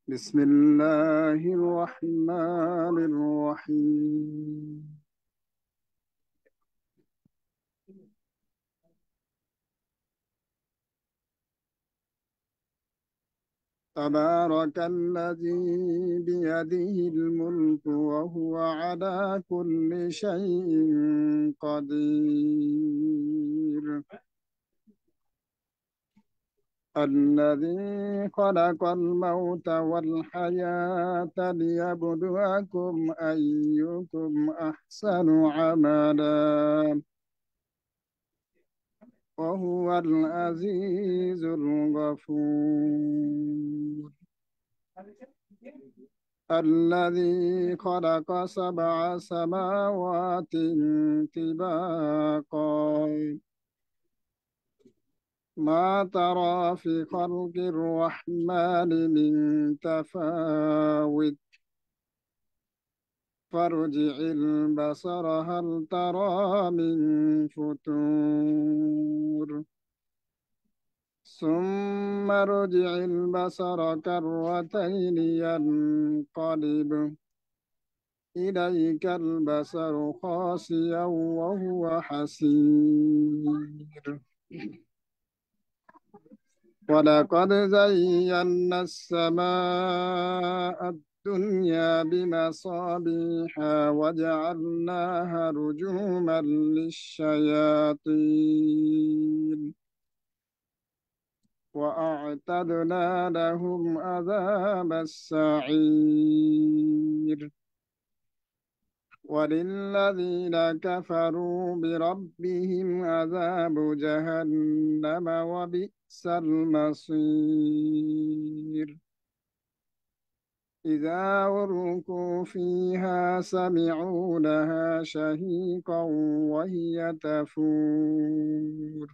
بسم الله الرحمن الرحيم. تبارك الذي بيده الملك وهو على كل شيء قدير. الذي خلق الموت والحياة ليبلوكم أيكم أحسن عملا وهو العزيز الغفور. الذي خلق سبع سماوات طباقا ما ترى في خلق الرحمن من تفاوت فارجع البصر هل ترى من فتور ثم ارجع البصر كرتين ينقلب إليك البصر خاسئا وهو حسير. ولقد زينا السماء الدنيا بمصابيح وجعلناها رجوما للشياطين وأعتدنا لهم عذاب السعير. وللذين كفروا بربهم عذاب جهنم وبئس المصير. إذا ألقوا فيها سمعوا لها شهيقا وهي تفور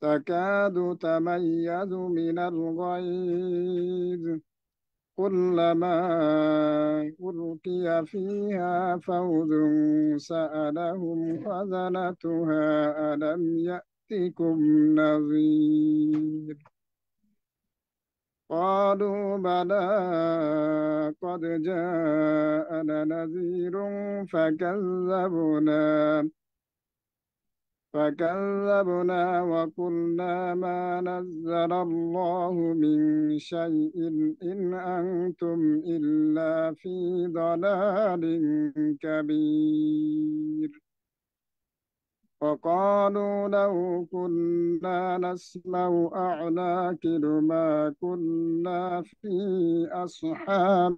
تكاد تميز من الغيظ كلما ألقي فيها فوز سألهم خزنتها ألم يأتكم نذير قالوا بلى قد جاءنا نذير فكذبنا فكذبنا وقلنا ما نزل الله من شيء إن أنتم إلا في ضلال كبير. وقالوا لو كنا نسمع أو نعقل ما كنا في أصحاب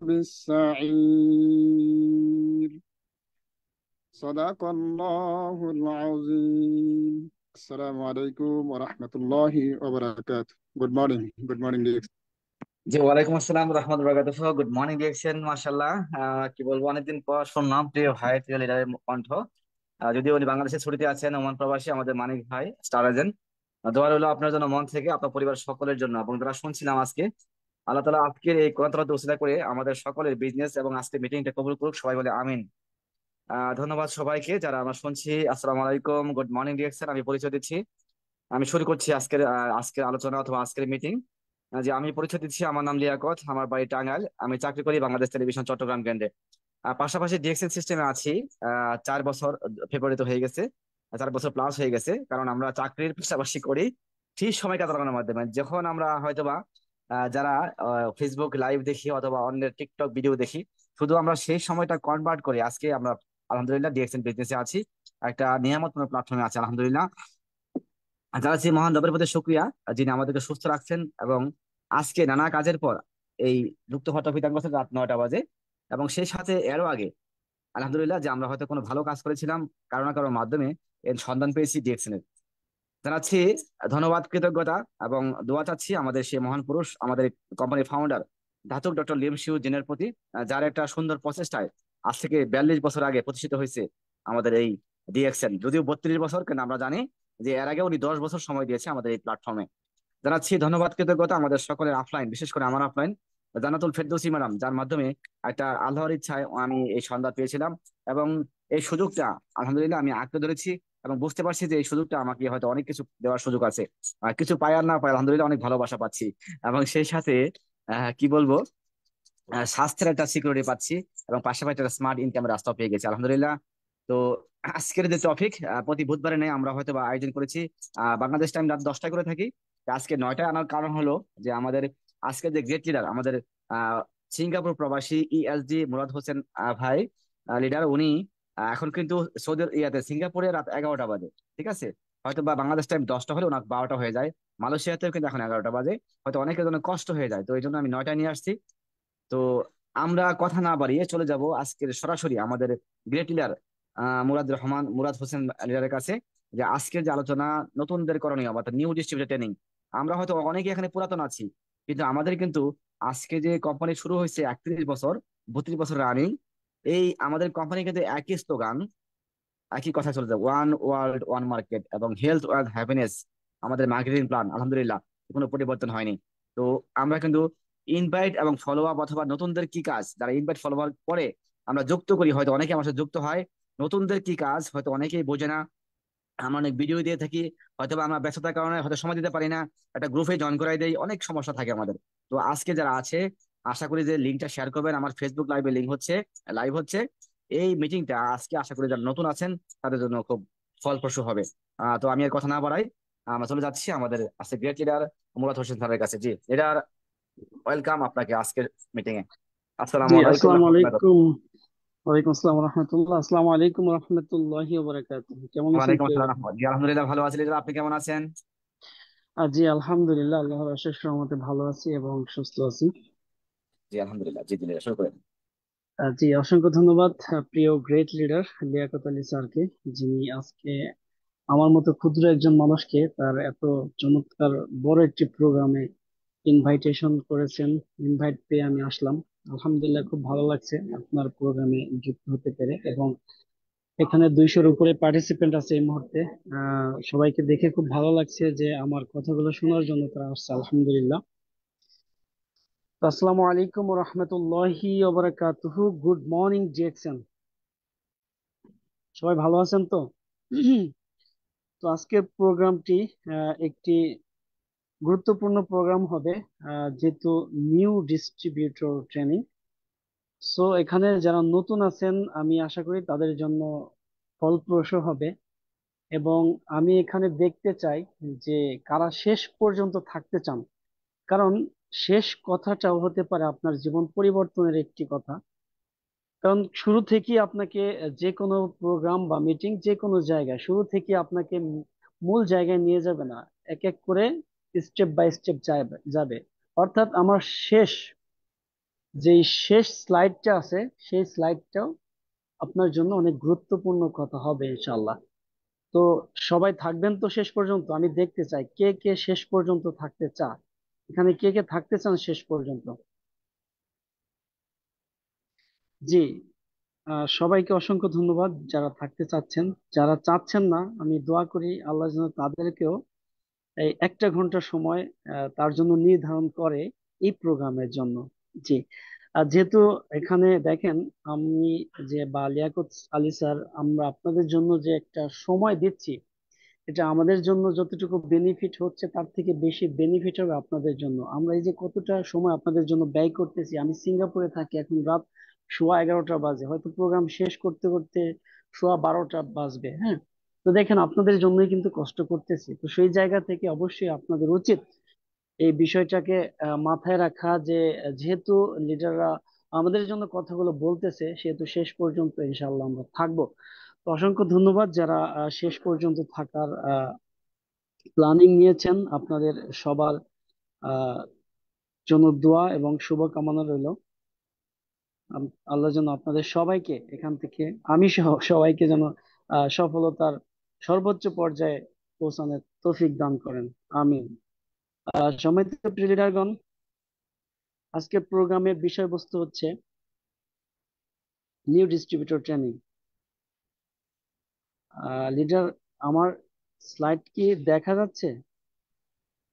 السعير. صدق الله العظيم. السلام عليكم ورحمة الله وبركاته. Good morning. Good morning, dear. জি, ওয়ালাইকুম আসসালাম রহমতুল্লাহ বারাকাতুহু। গুড মর্নিং ডিরেকশন, মাশাআল্লাহ। কি বলবো, অনেকদিন পর শুনলাম প্রিয় ভাই প্রিয় লিডারের কণ্ঠ। যদিও উনি বাংলাদেশের ছুটিতে আছেন, ওমান প্রবাসী আমাদের মানিক ভাই স্টার এজেন্ট। দোয়া রইলো আপনার জন্য মন থেকে, আপনার পরিবার সকলের জন্য, এবং যারা শুনছিলাম আজকে। আল্লাহ তাআলা আজকের এই কোরআন তেলাওয়াত ওসিলা করে আমাদের সকলের বিজনেস এবং আজকে মিটিংটা কবুল করুক, সবাই বলে আমিন। ধন্যবাদ সবাইকে যারা আমরা শুনছি। আসসালামু আলাইকুম, গুড মর্নিং ডিরেকশন। আমি পরিচয় দিচ্ছি। আমি শুরু করছি আজকের আলোচনা অথবা আজকের মিটিং। যে আমি পরিচয় দিচ্ছি, আমার নাম লিয়াকত, আমার বাড়ি টাঙ্গাইল। আমি চাকরি করি বাংলাদেশ টেলিভিশন চট্টগ্রাম কেন্দ্রে। পাশাপাশি ডিএক্সএল সিস্টেমে আছি 4 বছর। ফেব্রুয়ারিতে হয়ে গেছে, 4 বছর প্লাস হয়ে গেছে, কারণ আমরা চাকরির পাশাপাশি করি ঠিক সময় কাটানোর মাধ্যমে। যখন আমরা হয়তোবা যারা ফেসবুক লাইভ দেখি অথবা অন্যের টিকটক ভিডিও দেখি, শুধু আমরা সেই সময়টা কনভার্ট করে আজকে আমরা আলহামদুলিল্লাহ ডিএক্সএল বিজনেসে আছি, একটা নিয়ামতপূর্ণ প্ল্যাটফর্মে আছি আলহামদুলিল্লাহ। যারা সেই মহান রবের প্রতি শুকরিয়া, যিনি আমাদেরকে সুস্থ রাখছেন এবং আজকে নানা কাজের পর এই যুক্ত হওয়াটা বিধান করছেন রাত 9টা বাজে। এবং সেই সাথে এরও আগে আলহামদুলিল্লাহ যে আমরা হয়তো কোনো ভালো কাজ করেছিলাম, কারো না কারোর মাধ্যমে এর সন্ধান পেয়েছি ডিএক্সএনের। জানাচ্ছি ধন্যবাদ, কৃতজ্ঞতা এবং দোয়া চাচ্ছি আমাদের সেই মহান পুরুষ, আমাদের কোম্পানির ফাউন্ডার ধাতুক ডক্টর লিমশিউ জিনের প্রতি, যার একটা সুন্দর প্রচেষ্টায় আজ থেকে 42 বছর আগে প্রতিষ্ঠিত হয়েছে আমাদের এই ডিএক্সএন। যদিও 32 বছর, কিন্তু আমরা জানি যে এর আগে উনি 10 বছর সময় দিয়েছে আমাদের এই প্ল্যাটফর্মে। জানাচ্ছি ধন্যবাদ, কৃতজ্ঞতা আমাদের সকলের আফলাইন, বিশেষ করে আমার আফলাইন জান্নাতুল ফেরদৌসী ম্যাডাম, যার মাধ্যমে একটা আল্লাহর ইচ্ছায় আমি এই সন্ধান পেয়েছিলাম। এবং এই সুযোগটা আলহামদুলিল্লাহ আমি আঁকড়ে ধরেছি এবং বুঝতে পারছি যে এই সুযোগটা আমাকে হয়তো অনেক কিছু দেওয়ার সুযোগ আছে। কিছু পাই আর না পাই, আলহামদুলিল্লাহ অনেক ভালোবাসা পাচ্ছি। এবং সেই সাথে কি বলবো, স্বাস্থ্যের একটা সিকিউরিটি পাচ্ছি এবং পাশাপাশি একটা স্মার্ট ইনকামের রাস্তা পেয়ে গেছি আলহামদুলিল্লাহ। তো আজকের যে টপিক, প্রতি বুধবারে নেই আমরা হয়তো বা আয়োজন করেছি, বাংলাদেশ টাইম রাত 10টায় করে থাকি। তো আজকে 9টায় আনার কারণ হলো যে আমাদের আজকে যে গ্রেট লিডার, আমাদের আহ সিঙ্গাপুর প্রবাসী ইএসডি মুরাদ হোসেন ভাই লিডার, উনি এখন কিন্তু সৌদি সিঙ্গাপুরে রাত 11টা বাজে। ঠিক আছে, হয়তো বা বাংলাদেশ টাইম 10টা হলে ওনার 12টা হয়ে যায়। মালয়েশিয়াতেও কিন্তু এখন 11টা বাজে। হয়তো অনেকের জন্য কষ্ট হয়ে যায়, তো এই জন্য আমি 9টায় নিয়ে আসছি। তো আমরা কথা না বাড়িয়ে চলে যাব আজকের সরাসরি আমাদের গ্রেট লিডার মুরাদ হোসেন লিডারের কাছে, যে আজকের যে আলোচনা, নতুনদের করণীয় অর্থাৎ নিউ ডিস্ট্রিবিউটর ট্রেনিং। আমরা হয়তো অনেকে এখানে পুরাতন আছি, কিন্তু আমাদের কিন্তু আজকে যে কোম্পানি শুরু হয়েছে 31 বছর, 32 বছর রানিং, এই আমাদের কোম্পানি কিন্তু একই স্লোগান, একই কথা চলে যায়, ওয়ান ওয়ার্ল্ড ওয়ান মার্কেট এবং হেলথ ওয়েলথ হ্যাপিনেস। আমাদের মার্কেটিং প্ল্যান আলহামদুলিল্লাহ কোনো পরিবর্তন হয়নি। তো আমরা কিন্তু ইনভাইট এবং ফলো আপ অথবা নতুনদের কি কাজ, যারা ইনভাইট ফলো আপ করে আমরা যুক্ত করি, হয়তো অনেকে আমার সাথে যুক্ত হয়। নতুনদের কি কাজ হয়তো অনেকেই বোঝে না। আমরা অনেক ভিডিও দিয়ে থাকি, হয়তো বা আমরা ব্যস্ততার কারণে হয়তো সময় দিতে পারি না, একটা গ্রুপে জয়েন করাই দেই, অনেক সমস্যা থাকে আমাদের। তো আজকে যারা আছে, আশা করি যে লিঙ্কটা শেয়ার করবেন, আমার ফেসবুক লাইভে লিঙ্ক হচ্ছে, লাইভ হচ্ছে। এই মিটিংটা আজকে আশা করি যারা নতুন আছেন তাদের জন্য খুব ফলপ্রসূ হবে। তো আমি আর কথা না বাড়াই, আমরা চলে যাচ্ছি আমাদের আজকে গ্রেট লিডার মুরাদ হোসেন স্যারের কাছে। জি লিডার, ওয়েলকাম আপনাকে আজকের মিটিং এ। জি আসসালামু আলাইকুম আসসালামু রহমতুল্লাহ। আলাইকুম। ওয়ালাইকুম আসসালাম রহমতুল্লাহ। আসসালামু আলাইকুম রহমতুল্লাহি ওয়া বারাকাতুহু। কেমন আছেন ওয়ালাইকুম প্রিয় আসসালাম ভাই? রহমতুল্লাহ। জি আলহামদুলিল্লাহ ভালো আছি লিডার, আপনি কেমন আছেন? জি আলহামদুলিল্লাহ, আল্লাহর অশেষ রহমতে ভালো আছি এবং সুস্থ আছি। জি আলহামদুলিল্লাহ। জি জি লিডার, শুরু করেন। জি অসংখ্য ধন্যবাদ প্রিয় গ্রেট লিডার লিয়াকত আলী স্যারকে, যিনি আজকে আমার মতো ক্ষুদ্র একজন মানুষকে তার এত চমৎকার বড় একটি প্রোগ্রামে ইনভাইটেশন করেছেন। ইনভাইট পেয়ে আমি আসলাম। আলহামদুলিল্লাহ, খুব ভালো লাগছে আপনার প্রোগ্রামে যুক্ত হতে পেরে। এবং এখানে 200-র উপরে পার্টিসিপেন্ট আছে এই মুহূর্তে। সবাইকে দেখে খুব ভালো লাগছে যে আমার কথাগুলো শোনার জন্য তারা আসছে। আলহামদুলিল্লাহ। তো আসসালামু আলাইকুম রহমতুল্লাহি ওবারাকাতুহু। গুড মর্নিং জেকসন, সবাই ভালো আছেন তো? তো আজকের প্রোগ্রামটি একটি গুরুত্বপূর্ণ প্রোগ্রাম হবে, যেহেতু নিউ ডিস্ট্রিবিউটর ট্রেনিং। সো এখানে যারা নতুন আছেন, আমি আশা করি তাদের জন্য ফলপ্রসূ হবে। এবং আমি এখানে দেখতে চাই যে কারা শেষ পর্যন্ত থাকতে চান। কারণ শেষ কথাটাও হতে পারে আপনার জীবন পরিবর্তনের একটি কথা। কারণ শুরু থেকেই আপনাকে যে কোনো প্রোগ্রাম বা মিটিং, যে কোনো জায়গায় শুরু থেকে আপনাকে মূল জায়গায় নিয়ে যাবে না, এক এক করে স্টেপ বাই স্টেপ যাবে যাবে। অর্থাৎ আমার যেই শেষ স্লাইডটা আছে, সেই স্লাইডটাও আপনার জন্য অনেক গুরুত্বপূর্ণ কথা হবে ইনশাল্লাহ। তো সবাই থাকবেন তো শেষ পর্যন্ত? আমি দেখতে চাই কে কে শেষ পর্যন্ত থাকতে চান। এখানে কে কে থাকতে চান শেষ পর্যন্ত? জি, সবাইকে অসংখ্য ধন্যবাদ যারা থাকতে চাচ্ছেন। যারা চাচ্ছেন না, আমি দোয়া করি আল্লাহ যেন তাদেরকেও এই একটা ঘন্টা সময় তার জন্য নির্ধারণ করে এই প্রোগ্রামের জন্য। জি, আর যেহেতু এখানে দেখেন, আমি যে বা লিয়াকত আলী স্যার, আমরা আপনাদের জন্য যে একটা সময় দিচ্ছি, এটা আমাদের জন্য যতটুকু বেনিফিট হচ্ছে তার থেকে বেশি বেনিফিট হবে আপনাদের জন্য। আমরা এই যে কতটা সময় আপনাদের জন্য ব্যয় করতেছি, আমি সিঙ্গাপুরে থাকি, এখন রাত 11:15 বাজে, হয়তো প্রোগ্রাম শেষ করতে করতে 12:15 বাজবে। হ্যাঁ, তো দেখেন আপনাদের জন্যই কিন্তু কষ্ট করতেছি। তো সেই জায়গা থেকে অবশ্যই আপনাদের উচিত এই বিষয়টাকে মাথায় রাখা যে যেহেতু লিডাররা আমাদের জন্য কথাগুলো বলতেছে, সেহেতু শেষ পর্যন্ত ইনশাআল্লাহ আমরা থাকবো। তো অসংখ্য ধন্যবাদ যারা শেষ পর্যন্ত থাকার প্ল্যানিং নিয়েছেন। আপনাদের সবার আহ, জন্য দোয়া এবং শুভকামনা রইল। আল্লাহ যেন আপনাদের সবাইকে এখান থেকে, আমি সহ সবাইকে যেন সফলতার সর্বোচ্চ পর্যায়ে পৌঁছানোর তৌফিক দান করেন। আমিন। সম্মানিত প্রিয় লিডারগণ, আজকের প্রোগ্রামের বিষয়বস্তু হচ্ছে নিউ ডিস্ট্রিবিউটর ট্রেনিং। লিডার, আমার স্লাইড কি দেখা যাচ্ছে?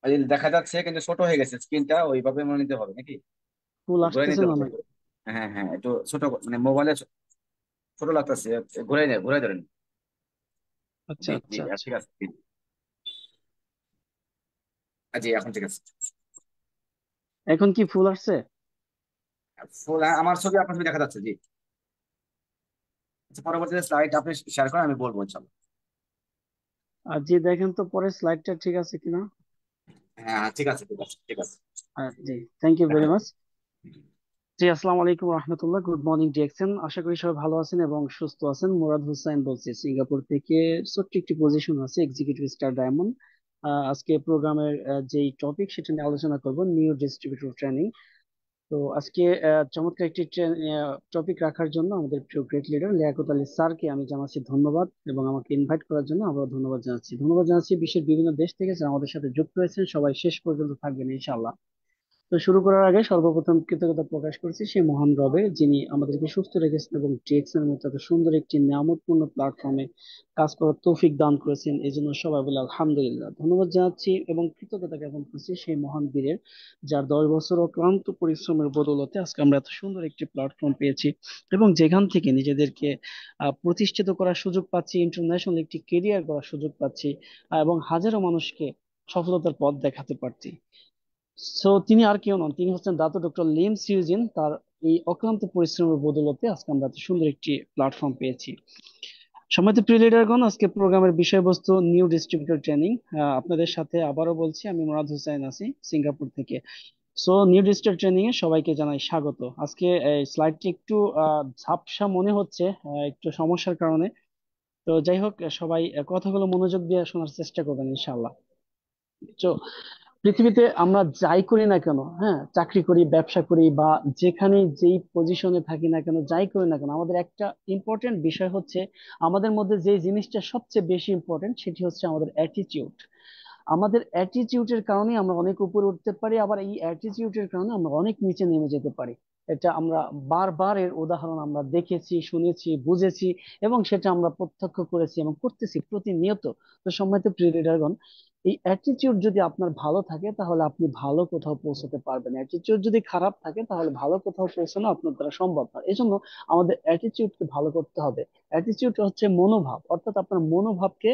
ওই দেখা যাচ্ছে কিন্তু ছোট হয়ে গেছে স্ক্রিনটা, ওইভাবে মনে নিতে হবে নাকি? ফুল ঘুরে আসতেছে নিতে না হবে। নাকি? হ্যাঁ হ্যাঁ, একটু ছোট মানে মোবাইলে ছোট লাগতেছে, ঘুরে নেই, ঘুরে ধরেন। আচ্ছা জি জি, আচ্ছা আচ্ছা। ঠিক আছে, জি। জি এখন ঠিক আছে। এখন কি ফুল আসছে? আমার ছবি আপনার ছবি দেখা যাচ্ছে, জি। আচ্ছা, পরবর্তীতে স্লাইড আপনি শেয়ার করেন, আমি বলবো ইনশাল্লাহ। আর যে দেখেন তো পরের স্লাইডটা ঠিক আছে কিনা। হ্যাঁ হ্যাঁ, ঠিক আছে ঠিক আছে ঠিক আছে। জি, থ্যাংক ইউ দেখা ভেরি মাচ। যাচ্ছে। জি, আসসালামু আলাইকুম রহমতুল্লাহ, গুড মর্নিং ডিএক্সএন। আশা করি সবাই ভালো আছেন এবং সুস্থ আছেন। মুরাদ হোসেন বলছি সিঙ্গাপুর থেকে। ছোট্ট একটি পজিশন আছে, এক্সিকিউটিভ স্টার ডায়মন্ড। আজকে প্রোগ্রামের যেই টপিক সেটা নিয়ে আলোচনা করব, নিউ ডিস্ট্রিবিউটর ট্রেনিং। তো আজকে চমৎকার একটি টপিক রাখার জন্য আমাদের প্রিয় গ্রেট লিডার লিয়াকত আলী স্যারকে আমি জানাচ্ছি ধন্যবাদ, এবং আমাকে ইনভাইট করার জন্য আমরা ধন্যবাদ জানাচ্ছি বিশ্বের বিভিন্ন দেশ থেকে যারা আমাদের সাথে যুক্ত হয়েছেন। সবাই শেষ পর্যন্ত থাকবেন ইনশাআল্লাহ। তো শুরু করার আগে সর্বপ্রথম কৃতজ্ঞতা প্রকাশ করছি সেই মহান রবের, যিনি আমাদেরকে সুস্থ রেখেছেন এবং টিএক্স এর মতো এত সুন্দর একটি নিয়ামতপূর্ণ প্ল্যাটফর্মে কাজ করার তৌফিক দান করেছেন। এই জন্য সবাই বলে আলহামদুলিল্লাহ। ধন্যবাদ জানাচ্ছি এবং কৃতজ্ঞতা জ্ঞাপন করছি সেই মহান বীরের, যার 10 বছর অক্লান্ত পরিশ্রমের বদৌলতে আজকে আমরা এত সুন্দর একটি প্ল্যাটফর্ম পেয়েছি এবং যেখান থেকে নিজেদেরকে প্রতিষ্ঠিত করার সুযোগ পাচ্ছি, ইন্টারন্যাশনাল একটি কেরিয়ার করার সুযোগ পাচ্ছি, এবং হাজারো মানুষকে সফলতার পথ দেখাতে পারছি। সো তিনি আর কেউ নন, তিনি হচ্ছেন দাতো ডক্টর লিম সিউজিন। তার এই অক্লান্ত পরিশ্রমের বদৌলতে আজকে আমরা এত সুন্দর একটি প্ল্যাটফর্ম পেয়েছি। সম্মানিত প্রিয় লিডারগণ, আজকে প্রোগ্রামের বিষয়বস্তু নিউ ডিস্ট্রিবিউটর ট্রেনিং। আপনাদের সাথে আবারও বলছি, আমি মুরাদ হোসেন আছি সিঙ্গাপুর থেকে। সো নিউ ডিজিটাল ট্রেনিং এ সবাইকে জানাই স্বাগত। আজকে এই স্লাইডটি একটু ঝাপসা মনে হচ্ছে, একটু সমস্যার কারণে। তো যাই হোক, সবাই কথাগুলো মনোযোগ দিয়ে শোনার চেষ্টা করবেন ইনশাআল্লাহ। তো পৃথিবীতে আমরা যাই করি না কেন, হ্যাঁ, চাকরি করি, ব্যবসা করি, বা যেখানে যেই পজিশনে থাকি না কেন, যাই করি না কেন, আমাদের একটা ইম্পর্টেন্ট বিষয় হচ্ছে, আমাদের মধ্যে যে জিনিসটা সবচেয়ে বেশি ইম্পর্টেন্ট সেটি হচ্ছে আমাদের অ্যাটিটিউড। আমাদের অ্যাটিটিউডের কারণে আমরা অনেক উপরে উঠতে পারি, আবার এই অ্যাটিটিউডের কারণে আমরা অনেক নিচে নেমে যেতে পারি। এটা আমরা বারবার এর উদাহরণ আমরা দেখেছি, শুনেছি, বুঝেছি, এবং সেটা আমরা প্রত্যক্ষ করেছি এবং করতেছি প্রতিনিয়ত। তো সম্মানিত প্রিয় লিডারগণ, এই অ্যাটিটিউড যদি আপনার ভালো থাকে তাহলে আপনি ভালো কোথাও পৌঁছতে পারবেন। অ্যাটিটিউড যদি খারাপ থাকে তাহলে ভালো কোথাও পৌঁছানো আপনার দ্বারা সম্ভব না। এই জন্য আমাদের অ্যাটিটিউডকে ভালো করতে হবে। অ্যাটিটিউড হচ্ছে মনোভাব, অর্থাৎ আপনার মনোভাবকে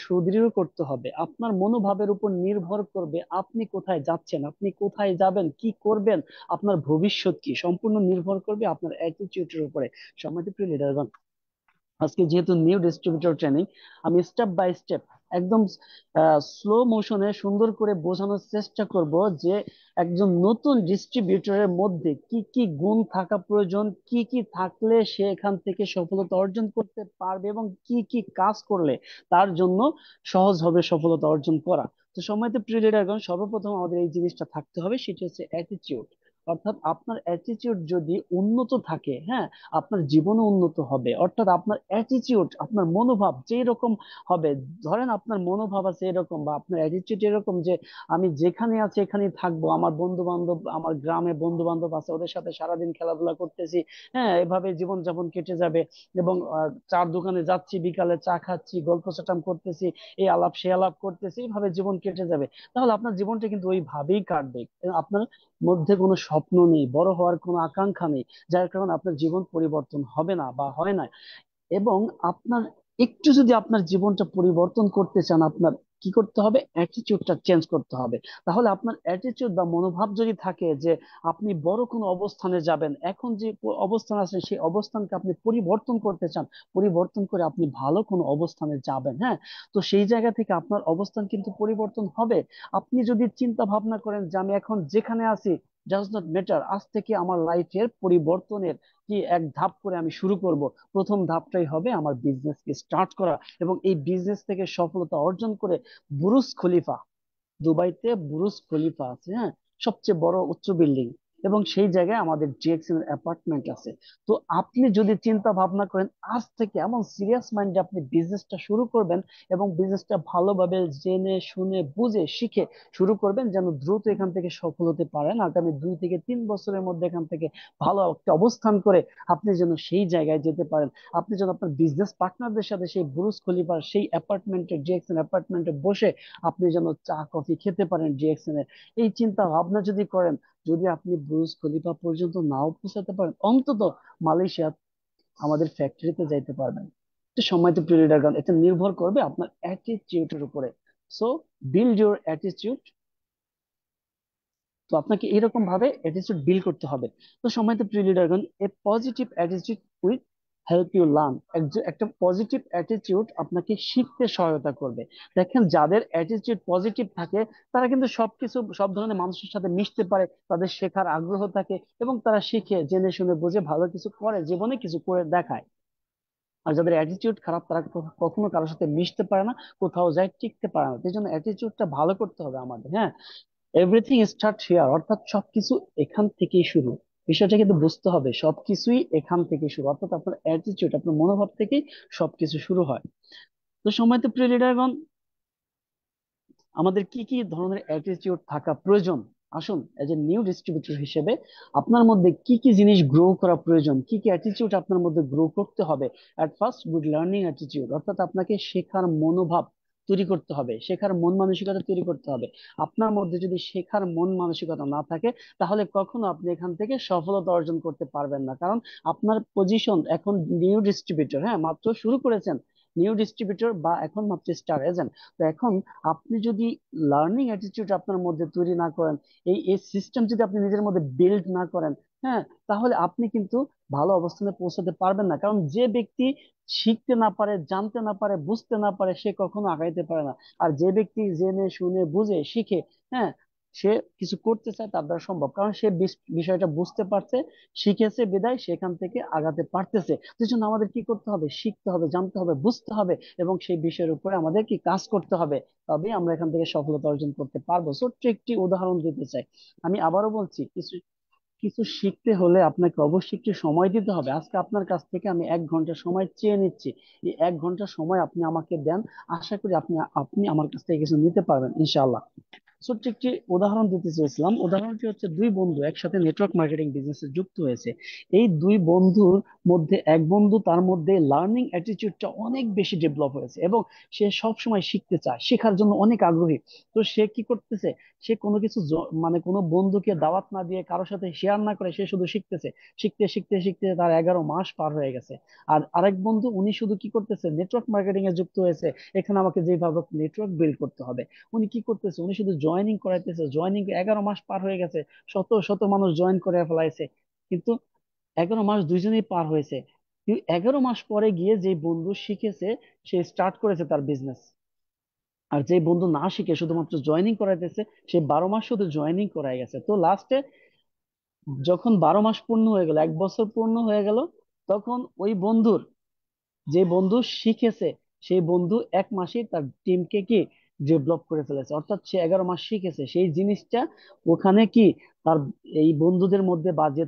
সুদৃঢ় করতে হবে। আপনার মনোভাবের উপর নির্ভর করবে আপনি কোথায় যাচ্ছেন, আপনি কোথায় যাবেন, কি করবেন, আপনার ভবিষ্যৎ কি, সম্পূর্ণ নির্ভর করবে আপনার অ্যাটিটিউডের উপরে। সম্মানিত প্রিয় লিডারগণ, আজকে যেহেতু নিউ ডিস্ট্রিবিউটর ট্রেনিং, আমি স্টেপ বাই স্টেপ একদম স্লো মোশনে সুন্দর করে বোঝানোর চেষ্টা করব যে একজন নতুন ডিস্ট্রিবিউটরের মধ্যে কি কি গুণ থাকা প্রয়োজন, কি কি থাকলে সে এখান থেকে সফলতা অর্জন করতে পারবে, এবং কি কি কাজ করলে তার জন্য সহজ হবে সফলতা অর্জন করা। তো সময়তে প্রিয় লিডারগণ, সর্বপ্রথম আমাদের এই জিনিসটা থাকতে হবে, সেটি হচ্ছে অ্যাটিটিউড। অর্থাৎ আপনার অ্যাটিটিউড যদি উন্নত থাকে, হ্যাঁ, আপনার জীবনও উন্নত হবে। অর্থাৎ আপনার অ্যাটিটিউড, আপনার মনোভাব যেই রকম হবে, ধরেন আপনার মনোভাব আছে এরকম, বা আপনার অ্যাটিটিউড এরকম যে আমি যেখানে আছি এখানেই থাকবো, আমার বন্ধু বান্ধব, আমার গ্রামে বন্ধু বান্ধব আছে, ওদের সাথে সারাদিন খেলাধুলা করতেছি, হ্যাঁ, এভাবে জীবন যাপন কেটে যাবে, এবং চার দোকানে যাচ্ছি, বিকালে চা খাচ্ছি, গল্প চাটাম করতেছি, এই আলাপ সে আলাপ করতেছি, এইভাবে জীবন কেটে যাবে, তাহলে আপনার জীবনটা কিন্তু ওইভাবেই কাটবে। আপনার মধ্যে কোনো স্বপ্ন নেই, বড় হওয়ার কোনো আকাঙ্ক্ষা নেই, যার কারণে আপনার জীবন পরিবর্তন হবে না বা হয় না। এবং আপনার একটু যদি আপনার জীবনটা পরিবর্তন করতে চান, আপনার কি করতে হবে, অ্যাটিটিউডটা চেঞ্জ করতে হবে। তাহলে আপনার অ্যাটিটিউড বা মনোভাব যদি থাকে যে আপনি বড় কোনো অবস্থানে যাবেন, এখন যে অবস্থান আছে সেই অবস্থানকে আপনি পরিবর্তন করতে চান, পরিবর্তন করে আপনি ভালো কোনো অবস্থানে যাবেন, হ্যাঁ, তো সেই জায়গা থেকে আপনার অবস্থান কিন্তু পরিবর্তন হবে। আপনি যদি চিন্তা ভাবনা করেন যে আমি এখন যেখানে আছি ডাজ নট ম্যাটার, আজ থেকে আমার লাইফের পরিবর্তনের কি এক ধাপ করে আমি শুরু করব। প্রথম ধাপটাই হবে আমার বিজনেসকে স্টার্ট করা, এবং এই বিজনেস থেকে সফলতা অর্জন করে বুরুজ খলিফা, দুবাইতে বুরুজ খলিফা আছে, হ্যাঁ, সবচেয়ে বড় উচ্চ বিল্ডিং, এবং সেই জায়গায় আমাদের জিএক্সএন এর অ্যাপার্টমেন্ট আছে। তো আপনি যদি চিন্তা ভাবনা করেন আজ থেকে এমন সিরিয়াস মাইন্ডে আপনি বিজনেসটা শুরু করবেন, এবং বিজনেসটা ভালোভাবে জেনে শুনে বুঝে শিখে শুরু করবেন, যেন দ্রুত এখান থেকে সফল হতে পারেন, আগামী 2 থেকে 3 বছরের মধ্যে এখান থেকে ভালো একটা অবস্থান করে আপনি যেন সেই জায়গায় যেতে পারেন। আপনি যেন আপনার বিজনেস পার্টনারদের সাথে সেই বুরুজ খলিফার সেই অ্যাপার্টমেন্টে, জিএক্সএন অ্যাপার্টমেন্টে বসে আপনি যেন চা কফি খেতে পারেন ডিএক্সএন এর। এই চিন্তা ভাবনা যদি করেন, যদি আপনি বুর্জ খলিফা পর্যন্ত নাও পৌঁছাতে পারেন, অন্তত মালয়েশিয়া আমাদের ফ্যাক্টরিতে যাইতে পারবেন। তো সম্মানিত প্রিয় লিডারগণ, এটা নির্ভর করবে আপনার অ্যাটিটিউডের উপরে। So build your attitude. তো আপনাকে এরকম ভাবে অ্যাটিটিউড বিল্ড করতে হবে। তো সম্মানিত প্রিয় লিডারগণ, a positive attitude will help you learn. একটা পজিটিভ অ্যাটিটিউড আপনাকে শিখতে সহায়তা করবে। দেখেন, যাদের অ্যাটিটিউড পজিটিভ থাকে তারা কিন্তু সবকিছু, সব ধরনের মানুষের সাথে মিশতে পারে, তাদের শেখার আগ্রহ থাকে এবং তারা শিখে, জেনে শুনে বুঝে ভালো কিছু করে, জীবনে কিছু করে দেখায়। আর যাদের অ্যাটিটিউড খারাপ তারা কখনো কারোর সাথে মিশতে পারে না, কোথাও যায় টিকতে পারে না। সেই জন্য অ্যাটিটিউডটা ভালো করতে হবে আমাদের। হ্যাঁ, এভরিথিং স্টার্ট হিয়ার, অর্থাৎ সবকিছু এখান থেকেই শুরু। বিষয়টা কিন্তু বুঝতে হবে, সবকিছুই এখান থেকে শুরু, অর্থাৎ আপনার অ্যাটিটিউড, আপনার মনোভাব থেকেই সবকিছু শুরু হয়। তো সময়ত প্রিয় লিডারগণ, আমাদের কি কি ধরনের অ্যাটিটিউড থাকা প্রয়োজন? আসুন, এজ এ নিউ ডিস্ট্রিবিউটর হিসেবে আপনার মধ্যে কি কি জিনিস গ্রো করা প্রয়োজন, কি কি অ্যাটিটিউড আপনার মধ্যে গ্রো করতে হবে? At first, good learning attitude, অর্থাৎ আপনাকে শেখার মনোভাব তৈরি করতে হবে, শেখার মন মানসিকতা তৈরি করতে হবে। আপনার মধ্যে যদি শেখার মন মানসিকতা না থাকে, তাহলে কখনো আপনি এখান থেকে সফলতা অর্জন করতে পারবেন না। কারণ আপনার পজিশন এখন নিউ ডিস্ট্রিবিউটর, হ্যাঁ, মাত্র শুরু করেছেন, নিউ ডিস্ট্রিবিউটর বা এখন মাত্র স্টার এজেন্ট। তো এখন আপনি যদি লার্নিং অ্যাটিটিউড আপনার মধ্যে তৈরি না করেন, এই সিস্টেম যদি আপনি নিজের মধ্যে বিল্ড না করেন, হ্যাঁ, তাহলে আপনি কিন্তু ভালো অবস্থানে পৌঁছাতে পারবেন না। কারণ যে ব্যক্তি শিখতে না পারে, জানতে না পারে, বুঝতে না পারে, সে কখনো আগাইতে পারে না। আর যে ব্যক্তি জেনে শুনে বুঝে শিখে, হ্যাঁ, সে কিছু করতে চায়, তার দ্বারা সম্ভব, কারণ সে বিষয়টা বুঝতে পারছে, শিখেছে, বিদায় সেখান থেকে আগাতে পারতেছে। সেই জন্য আমাদের কি করতে হবে? শিখতে হবে, জানতে হবে, বুঝতে হবে এবং সেই বিষয়ের উপরে আমাদের কি কাজ করতে হবে। তবে আমরা এখান থেকে সফলতা অর্জন করতে পারবো। ছোট্ট একটি উদাহরণ দিতে চাই। আমি আবারও বলছি, কিছু কিছু শিখতে হলে আপনাকে অবশ্যই একটু সময় দিতে হবে। আজকে আপনার কাছ থেকে আমি 1 ঘন্টা সময় চেয়ে নিচ্ছি। এই 1 ঘন্টা সময় আপনি আমাকে দেন, আশা করি আপনি আপনি আমার কাছ থেকে কিছু নিতে পারবেন ইনশাআল্লাহ। ছোট্ট একটি উদাহরণ দিতে চেয়েছিলাম। উদাহরণটি হচ্ছে, দুই বন্ধু একসাথে নেটওয়ার্ক মার্কেটিং বিজনেসে যুক্ত হয়েছে। এই দুই বন্ধুর মধ্যে এক বন্ধু, তার মধ্যে লার্নিং অ্যাটিটিউডটা অনেক বেশি ডেভেলপ হয়েছে এবং সে সব সময় শিখতে চায়, শেখার জন্য অনেক আগ্রহী। তো সে কি করতেছে? সে কোনো কিছু মানে কোনো বন্ধুকে দাওয়াত না দিয়ে, কারোর সাথে শেয়ার না করে, সে শুধু শিখতেছে। শিখতে শিখতে শিখতে তার 11 মাস পার হয়ে গেছে। আর আরেক বন্ধু, উনি শুধু কি করতেছে? নেটওয়ার্ক মার্কেটিং এ যুক্ত হয়েছে। এখানে আমাকে যেভাবে নেটওয়ার্ক বিল্ড করতে হবে, উনি কি করতেছে? উনি শুধু জয়েনিং করাইতেছে। জয়েনিং 11 মাস পার হয়ে গেছে, শত শত মানুষ জয়েন করে ফেলাইছে, কিন্তু 11 মাস দুইজনেই পার হয়েছে। কিন্তু 11 মাস পরে গিয়ে যে বন্ধু শিখেছে, সে স্টার্ট করেছে তার বিজনেস। আর যে বন্ধু না শিখে শুধুমাত্র জয়েনিং করাইতেছে, সে 12 মাস শুধু জয়েনিং করাই গেছে। তো লাস্টে যখন 12 মাস পূর্ণ হয়ে গেল, 1 বছর পূর্ণ হয়ে গেল, তখন ওই বন্ধুর, যে বন্ধু শিখেছে, সেই বন্ধু 1 মাসেই তার টিমকে কি ডেভেলপ করে ফেলেছে। অর্থাৎ সে 11 মাস শিখেছে সেই জিনিসটা, ওখানে কি তার এই বন্ধুদের মধ্যে বা যে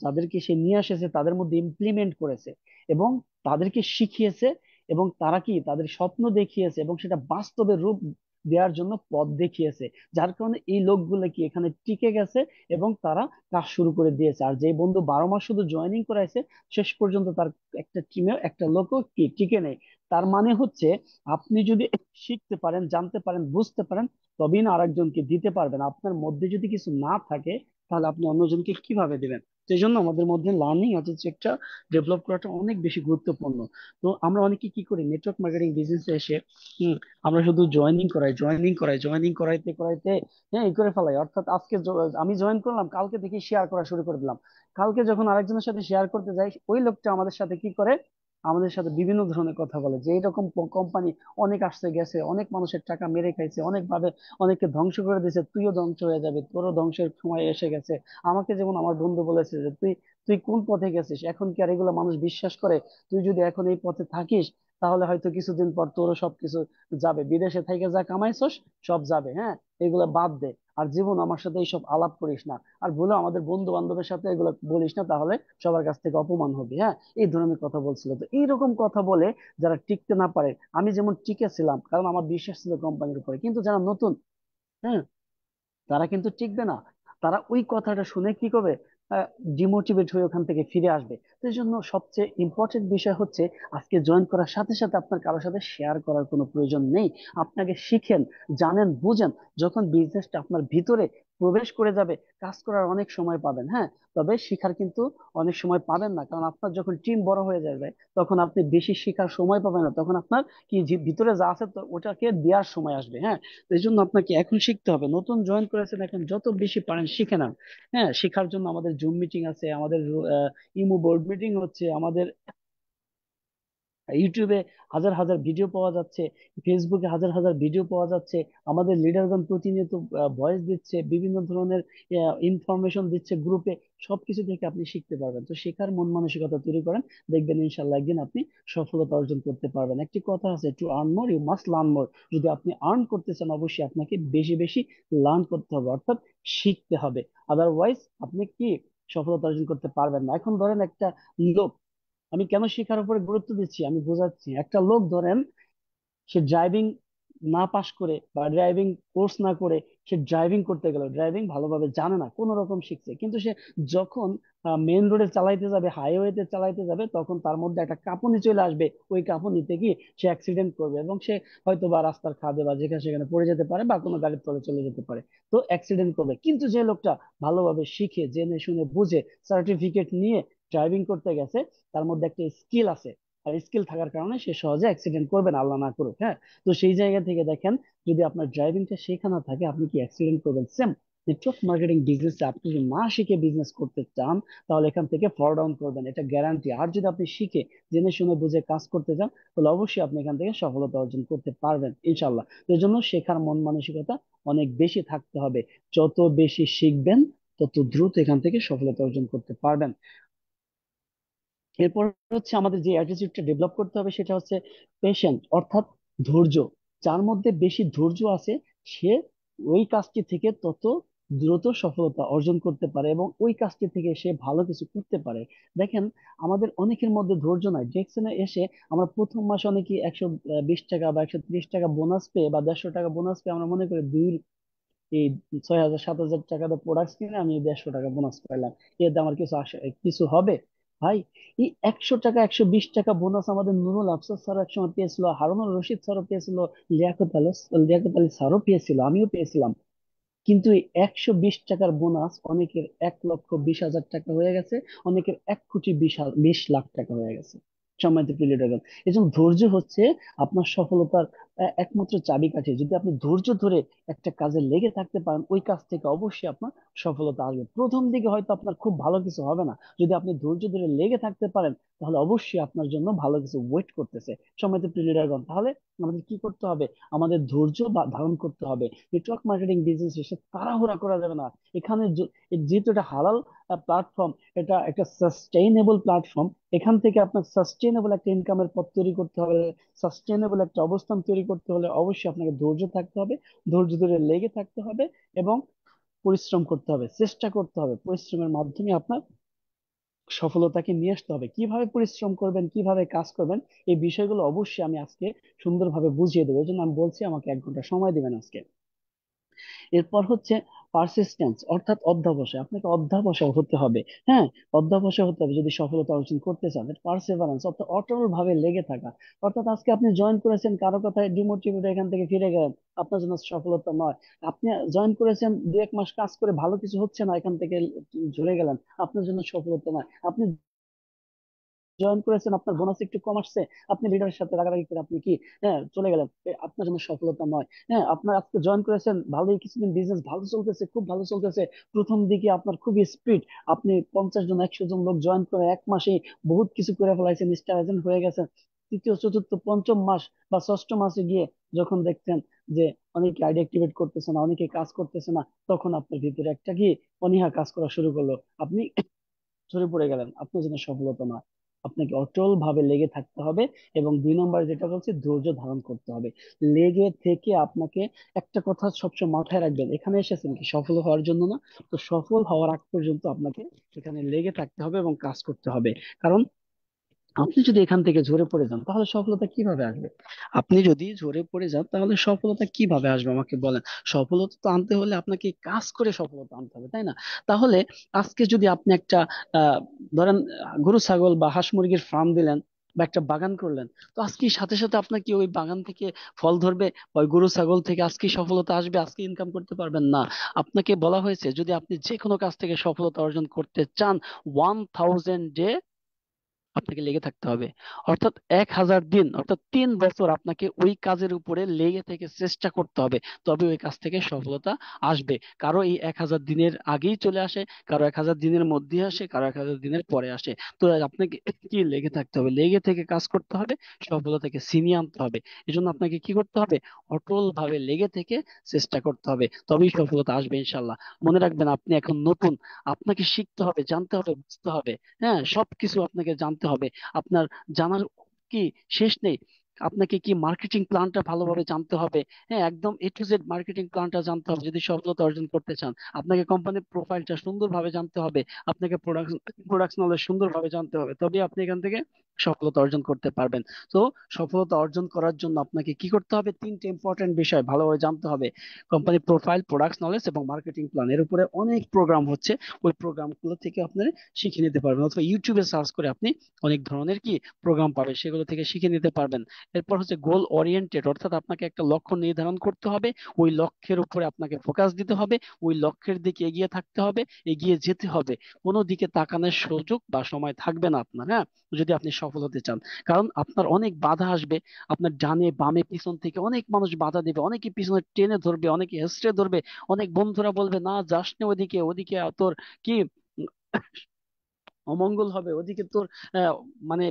যাদেরকে সে নিয়ে এসেছে তাদের মধ্যে ইমপ্লিমেন্ট করেছে এবং তাদেরকে শিখিয়েছে এবং তারা কি তাদের স্বপ্ন দেখিয়েছে এবং সেটা বাস্তবে রূপ দেওয়ার জন্য পথ দেখিয়েছে। যার কারণে এই লোকগুলো কি এখানে টিকে গেছে এবং তারা কাজ শুরু করে দিয়েছে। আর যে বন্ধু 12 মাস শুধু জয়েনিং করাইছে, শেষ পর্যন্ত তার একটা টিমে একটা লোকও কি টিকে নেই। তার মানে হচ্ছে, আপনি যদি শিখতে পারেন, জানতে পারেন, বুঝতে পারেন, তবেই না আরেকজনকে দিতে পারবেন। আপনার মধ্যে যদি কিছু না থাকে, তাহলে আপনি অন্যজনকে কিভাবে দিবেন? সেই জন্য আমাদের মধ্যে লার্নিং অ্যাটিটিউডটা ডেভেলপ করাটা অনেক বেশি গুরুত্বপূর্ণ। তো আমরা অনেকে কি করি, নেটওয়ার্ক মার্কেটিং বিজনেসে এসে হম আমরা শুধু জয়েনিং করাই, জয়েনিং করাই, জয়েনিং করাইতে করাইতে হ্যাঁ এই করে ফেলাই। অর্থাৎ আজকে আমি জয়েন করলাম, কালকে দেখি শেয়ার করা শুরু করে দিলাম। কালকে যখন আরেকজনের সাথে শেয়ার করতে যাই, ওই লোকটা আমাদের সাথে কি করে? আমাদের সাথে বিভিন্ন ধরনের কথা বলে যে এইরকম কোম্পানি অনেক আসছে গেছে, অনেক মানুষের টাকা মেরে খাইছে, অনেক ভাবে অনেককে ধ্বংস করে দিয়েছে, তুইও ধ্বংস হয়ে যাবে, তোরও ধ্বংসের সময় এসে গেছে। আমাকে যেমন আমার বন্ধু বলেছে যে তুই তুই কোন পথে গেছিস, এখন কি আর এগুলো মানুষ বিশ্বাস করে? তুই যদি এখন এই পথে থাকিস, তাহলে হয়তো কিছুদিন পর তোরও সবকিছু যাবে, বিদেশে থেকে যা কামাইছস সব যাবে। হ্যাঁ, এগুলো বাদ দে, আর জীবন আমার সাথে এইসব আলাপ করিস না, আর ভুলে আমাদের বন্ধু বান্ধবের সাথে এগুলো বলিস না, তাহলে সবার কাছ থেকে অপমান হবি। হ্যাঁ, এই ধরনের কথা বলছিল। তো এইরকম কথা বলে যারা টিকতে না পারে, আমি যেমন টিকে ছিলাম কারণ আমার বিশ্বাস ছিল কোম্পানির উপরে, কিন্তু যারা নতুন, হ্যাঁ, তারা কিন্তু টিকবে না। তারা ওই কথাটা শুনে কি করবে? ডিমোটিভেট হয়ে ওখান থেকে ফিরে আসবে। তো এই জন্য সবচেয়ে ইম্পর্টেন্ট বিষয় হচ্ছে আজকে জয়েন করার সাথে সাথে আপনার কারোর সাথে শেয়ার করার কোনো প্রয়োজন নেই। আপনাকে শিখেন, জানেন, বুঝেন। যখন বিজনেসটা আপনার ভিতরে প্রবেশ করে যাবে, কাজ করার অনেক সময় পাবেন, হ্যাঁ। তবে শিখার কিন্তু অনেক সময় পাবেন না, কারণ আপনার যখন টিম বড় হয়ে যাবে তখন আপনি বেশি শিখার সময় পাবেন না। তখন আপনার কি ভিতরে যা আছে তো ওটাকে দেওয়ার সময় আসবে, হ্যাঁ। তো এই জন্য আপনাকে এখন শিখতে হবে। নতুন জয়েন করেছেন, এখন যত বেশি পারেন শিখে নেন। হ্যাঁ, শেখার জন্য আমাদের জুম মিটিং আছে, আমাদের ইমো বোর্ড মিটিং হচ্ছে, আমাদের ইউটিউবে হাজার হাজার ভিডিও পাওয়া যাচ্ছে, ফেসবুকে হাজার হাজার ভিডিও পাওয়া যাচ্ছে। আমাদের লিডারগণ প্রতিনিয়ত ভয়েস দিচ্ছে, বিভিন্ন ধরনের ইনফরমেশন দিচ্ছে গ্রুপে। সবকিছু থেকে আপনি শিখতে পারবেন। তো শেখার মন মানসিকতা তৈরি করেন, দেখবেন ইনশাল্লাহ একদিন আপনি সফলতা অর্জন করতে পারবেন। একটি কথা আছে, to earn more you must learn more. যদি আপনি আর্ন করতে চান, অবশ্যই আপনাকে বেশি বেশি লার্ন করতে হবে, অর্থাৎ শিখতে হবে। আদারওয়াইজ আপনি কি সফলতা অর্জন করতে পারবেন না। এখন ধরেন একটা লোক, আমি কেন শেখার উপরে গুরুত্ব দিচ্ছি আমি বোঝাচ্ছি। একটা লোক ধরেন, সে ড্রাইভিং না পাশ করে বা ড্রাইভিং কোর্স না করে সে ড্রাইভিং করতে গেল, ড্রাইভিং ভালোভাবে জানে না, কোন রকম শিখছে, কিন্তু সে যখন মেইন রোডে চালাইতে যাবে, হাইওয়েতে চালাইতে যাবে, তখন তার মধ্যে একটা কাঁপুনি চলে আসবে। ওই কাঁপুনিতে কি সে অ্যাক্সিডেন্ট করবে এবং সে হয়তো বা রাস্তার খাদে বা যেখানে সেখানে পড়ে যেতে পারে বা কোনো গাড়ির তলে চলে যেতে পারে। তো অ্যাক্সিডেন্ট করবে। কিন্তু যে লোকটা ভালোভাবে শিখে, জেনে শুনে বুঝে, সার্টিফিকেট নিয়ে ড্রাইভিং করতে গেছে, তার মধ্যে একটা স্কিল আছে। আর স্কিল থাকার কারণে সে সহজে অ্যাক্সিডেন্ট করবে না, আল্লাহ না করুক, হ্যাঁ। তো সেই জায়গা থেকে দেখেন, যদি আপনার ড্রাইভিংটা শেখা না থাকে, আপনি কি অ্যাক্সিডেন্ট করবেন? সেম নেটওয়ার্ক মার্কেটিং বিজনেস আপনি যদি না শিখে বিজনেস করতে চান, তাহলে এখান থেকে ফল ডাউন করবেন, এটা গ্যারান্টি। আর যদি আপনি শিখে, জেনে শুনে বুঝে কাজ করতে চান, তাহলে অবশ্যই আপনি এখান থেকে সফলতা অর্জন করতে পারবেন ইনশাল্লাহ। তো এই জন্য শেখার মন মানসিকতা অনেক বেশি থাকতে হবে। যত বেশি শিখবেন, তত দ্রুত এখান থেকে সফলতা অর্জন করতে পারবেন। এরপর হচ্ছে আমাদের যে অ্যাটিটিউডটা ডেভেলপ করতে হবে, সেটা হচ্ছে পেশেন্ট, অর্থাৎ ধৈর্য। যার মধ্যে বেশি ধৈর্য আছে, সে ওই কাজটি থেকে তত দ্রুত সফলতা অর্জন করতে পারে এবং ওই কাজটি থেকে সে ভালো কিছু করতে পারে। দেখেন, আমাদের অনেকের মধ্যে ধৈর্য নাই। দেখছেন, এসে আমরা প্রথম মাসে অনেকে 120 টাকা বা 130 টাকা বোনাস পেয়ে বা 150 টাকা বোনাস পেয়ে আমরা মনে করি দুই এই 6,000 7,000 টাকা প্রোডাক্ট কিনে আমি 150 টাকা বোনাস পাইলাম, এতে আমার কিছু হবে? ভাই, এই 100 টাকা 120 টাকা বোনাস আমাদের নুরুল আফসার স্যার একসময় পেয়েছিল, হারুনুর রশিদ স্যারও পেয়েছিল, লিয়াকত আলী স্যারও পেয়েছিল, আমিও পেয়েছিলাম। কিন্তু এই 120 টাকার বোনাস অনেকের 1,20,000 টাকা হয়ে গেছে, অনেকের 1,20,20,00,000 টাকা হয়ে গেছে। সম্মানিত প্রিয় দর্শক, এই জন্য ধৈর্য হচ্ছে আপনার সফলতার একমাত্র চাবিকাঠি। যদি আপনি ধৈর্য ধরে একটা কাজে লেগে থাকতে পারেন, ওই কাজ থেকে অবশ্যই আপনার সফলতা আসবে। প্রথম দিকে হয়তো আপনার খুব ভালো কিছু হবে না, যদি আপনি ধৈর্য ধরে লেগে থাকতে পারেন, তাহলে অবশ্যই আপনার জন্য ভালো কিছু ওয়েট করতেছে। সম্মানিত প্রিয় দর্শক, তাহলে আমাদের কি করতে হবে? আমাদের ধৈর্য ধারণ করতে হবে। নেটওয়ার্ক মার্কেটিং বিজনেস এসে তাড়াহুড়া করা যাবে না। এখানে যেহেতু এটা হালাল প্ল্যাটফর্ম, এটা একটা সাস্টেইনেবল প্ল্যাটফর্ম। এখান থেকে আপনার সাস্টেইনেবল একটা ইনকামের পথ তৈরি করতে হবে, সাস্টেইনেবল একটা অবস্থান তৈরি করতে হলে অবশ্যই আপনাকে ধৈর্য থাকতে হবে, ধৈর্য ধরে লেগে থাকতে হবে এবং পরিশ্রম করতে হবে, চেষ্টা করতে হবে। পরিশ্রমের মাধ্যমে আপনার সফলতাকে নিয়ে আসতে হবে। কিভাবে পরিশ্রম করবেন, কিভাবে কাজ করবেন, এই বিষয়গুলো অবশ্যই আমি আজকে সুন্দরভাবে বুঝিয়ে দেবো। এই জন্য আমি বলছি আমাকে 1 ঘন্টা সময় দিবেন আজকে। এরপর হচ্ছে পারসিস্টেন্স, অর্থাৎ অধ্যবসায়। আপনাকে অধ্যবসায় হতে হবে, হ্যাঁ। অধ্যবসায় হতে হবে যদি সফলতা অর্জন করতে চান। পারসেভারেন্স, অর্থাৎ অটল ভাবে লেগে থাকা। অর্থাৎ আজকে আপনি জয়েন করেছেন, কারো কথায় ডিমোটিভেট এখান থেকে ফিরে গেলেন, আপনার জন্য সফলতা নয়। আপনি জয়েন করেছেন, 2-1 মাস কাজ করে ভালো কিছু হচ্ছে না, এখান থেকে ঝরে গেলেন, আপনার জন্য সফলতা নয়। আপনি জয়েন করেছেন, আপনার বোনাস একটু কম আসছে, আপনি লিডারের সাথে রাগারাগি করে আপনি কি, হ্যাঁ, চলে গেলেন, আপনার জন্য সফলতা নয়। হ্যাঁ, আপনার আজকে জয়েন করেছেন, ভালোই কিছুদিন বিজনেস ভালো চলতেছে, খুব ভালো চলতেছে, প্রথম দিকে আপনার খুবই স্পিড, আপনি 50 জন 100 জন লোক জয়েন করে 1 মাসে বহুত কিছু করে ফেলাইছেন, স্টার এজেন্ট হয়ে গেছেন। তৃতীয় চতুর্থ পঞ্চম মাস বা ষষ্ঠ মাসে গিয়ে যখন দেখছেন যে অনেকে আইডি অ্যাক্টিভেট করতেছে না, অনেকে কাজ করতেছে না, তখন আপনার ভিতরে একটা কি অনীহা কাজ করা শুরু করলো, আপনি ঝরে পড়ে গেলেন, আপনার জন্য সফলতা নয়। আপনাকে অটল ভাবে লেগে থাকতে হবে এবং 2 নম্বর যেটা বলছি, ধৈর্য ধারণ করতে হবে। লেগে থেকে আপনাকে একটা কথা সবসময় মাথায় রাখবেন, এখানে এসেছেন কি সফল হওয়ার জন্য না। তো সফল হওয়ার আগ পর্যন্ত আপনাকে এখানে লেগে থাকতে হবে এবং কাজ করতে হবে। কারণ আপনি যদি এখান থেকে ঝরে পড়ে যান তাহলে সফলতা কিভাবে আসবে? আপনি যদি ঝরে পড়ে যান তাহলে সফলতা কিভাবে আসবে আমাকে বলেন। সফলতা তো আনতে হলে আপনাকে কাজ করে সফলতা আনতে হবে, তাই না? তাহলে আজকে যদি আপনি একটা আহ ধরেন গরু ছাগল বা হাঁস মুরগির ফার্ম দিলেন বা একটা বাগান করলেন, তো আজকে সাথে সাথে আপনার কি ওই বাগান থেকে ফল ধরবে বা ওই গরু ছাগল থেকে আজকে সফলতা আসবে, আজকে ইনকাম করতে পারবেন না। আপনাকে বলা হয়েছে যদি আপনি যে কোনো কাজ থেকে সফলতা অর্জন করতে চান, 1000 ডে আপনাকে লেগে থাকতে হবে। অর্থাৎ 1000 দিন, অর্থাৎ 3 বছর আপনাকে ওই কাজের উপরে লেগে থেকে চেষ্টা করতে হবে। তবে ওই কাজ থেকে সফলতা আসবে। কারো এই 1000 দিনের আগেই চলে আসে, কারো 1000 দিনের মধ্যে আসে, কারো 1000 দিনের পরে আসে। তো আপনাকে কি লেগে থাকতে হবে, লেগে থেকে কাজ করতে হবে, সফলতাকে ছিনিয়ে আনতে হবে। এই জন্য আপনাকে কি করতে হবে, অটল ভাবে লেগে থেকে চেষ্টা করতে হবে, তবেই সফলতা আসবে ইনশাল্লাহ। মনে রাখবেন আপনি এখন নতুন, আপনাকে শিখতে হবে, জানতে হবে, বুঝতে হবে। হ্যাঁ, সবকিছু আপনাকে জানতে হবে। আপনার জানার কি শেষ নেই। আপনাকে কি মার্কেটিং প্ল্যানটা ভালোভাবে জানতে হবে। হ্যাঁ, একদম A to Z মার্কেটিং প্ল্যানটা জানতে হবে যদি সফলতা অর্জন করতে চান। আপনাকে কোম্পানির প্রোফাইলটা সুন্দরভাবে জানতে হবে। আপনাকে প্রোডাক্ট নলেজ সুন্দরভাবে জানতে হবে, তবে আপনি এখান থেকে সফলতা অর্জন করতে পারবেন। তো সফলতা অর্জন করার জন্য আপনাকে কি করতে হবে, 3টে ইম্পর্টেন্ট বিষয় ভালোভাবে জানতে হবে। কোম্পানি প্রোফাইল, প্রোডাক্ট নলেজ এবং মার্কেটিং প্ল্যান, এর উপরে অনেক প্রোগ্রাম হচ্ছে। ওই প্রোগ্রামগুলো থেকে আপনারা শিখে নিতে পারবেন, অথবা ইউটিউবে সার্চ করে আপনি অনেক ধরনের কি প্রোগ্রাম পাবেন, সেগুলো থেকে শিখে নিতে পারবেন। এরপর হচ্ছে গোল ওরিয়েন্টেড, অর্থাৎ আপনাকে একটা লক্ষ্য নির্ধারণ করতে হবে। ওই লক্ষ্যের উপরে আপনাকে ফোকাস দিতে হবে। ওই লক্ষ্যের দিকে এগিয়ে থাকতে হবে, এগিয়ে যেতে হবে। কোনো দিকে তাকানোর সুযোগ বা সময় থাকবে না আপনার, হ্যাঁ, যদি আপনি সফল হতে চান। কারণ আপনার অনেক বাধা আসবে। আপনার ডানে বামে পিছন থেকে অনেক মানুষ বাধা দেবে, অনেকে পিছনে টেনে ধরবে, অনেকে হেসড়ে ধরবে। অনেক বন্ধুরা বলবে না যাস না ওদিকে, ওদিকে তোর কি অমঙ্গল হবে, ওদিকে তোর আহ, মানে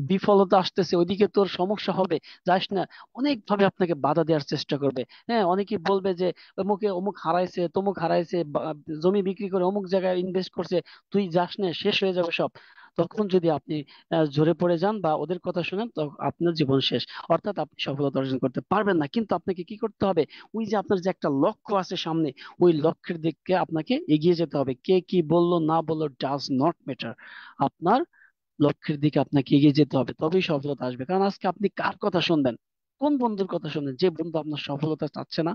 বিফলতা আসতেছে, ওদিকে তোর সমস্যা হবে, যাস না। অনেক ভাবে আপনাকে বাধা দেওয়ার চেষ্টা করবে। হ্যাঁ, অনেকে বলবে যে অমুকে অমুক হারাইছে, তমুক হারাইছে, জমি বিক্রি করে অমুক জায়গায় ইনভেস্ট করছে, তুই যাস না, শেষ হয়ে যাবে সব। তখন যদি আপনি ঝরে পড়ে যান বা ওদের কথা শুনেন, তো আপনার জীবন শেষ। অর্থাৎ আপনি সফলতা অর্জন করতে পারবেন না। কিন্তু আপনাকে কি করতে হবে, ওই যে আপনার যে একটা লক্ষ্য আছে সামনে, ওই লক্ষ্যের দিকে আপনাকে এগিয়ে যেতে হবে। কে কি বললো না বললো ডাজ নট ম্যাটার। আপনার লক্ষ্যের দিকে আপনাকে এগিয়ে যেতে হবে, তবেই সফলতা আসবে। কারণ আজকে আপনি কার কথা শুনবেন, কোন বন্ধুর কথা শুনবেন? যে বন্ধু আপনার সফলতা চাচ্ছে না,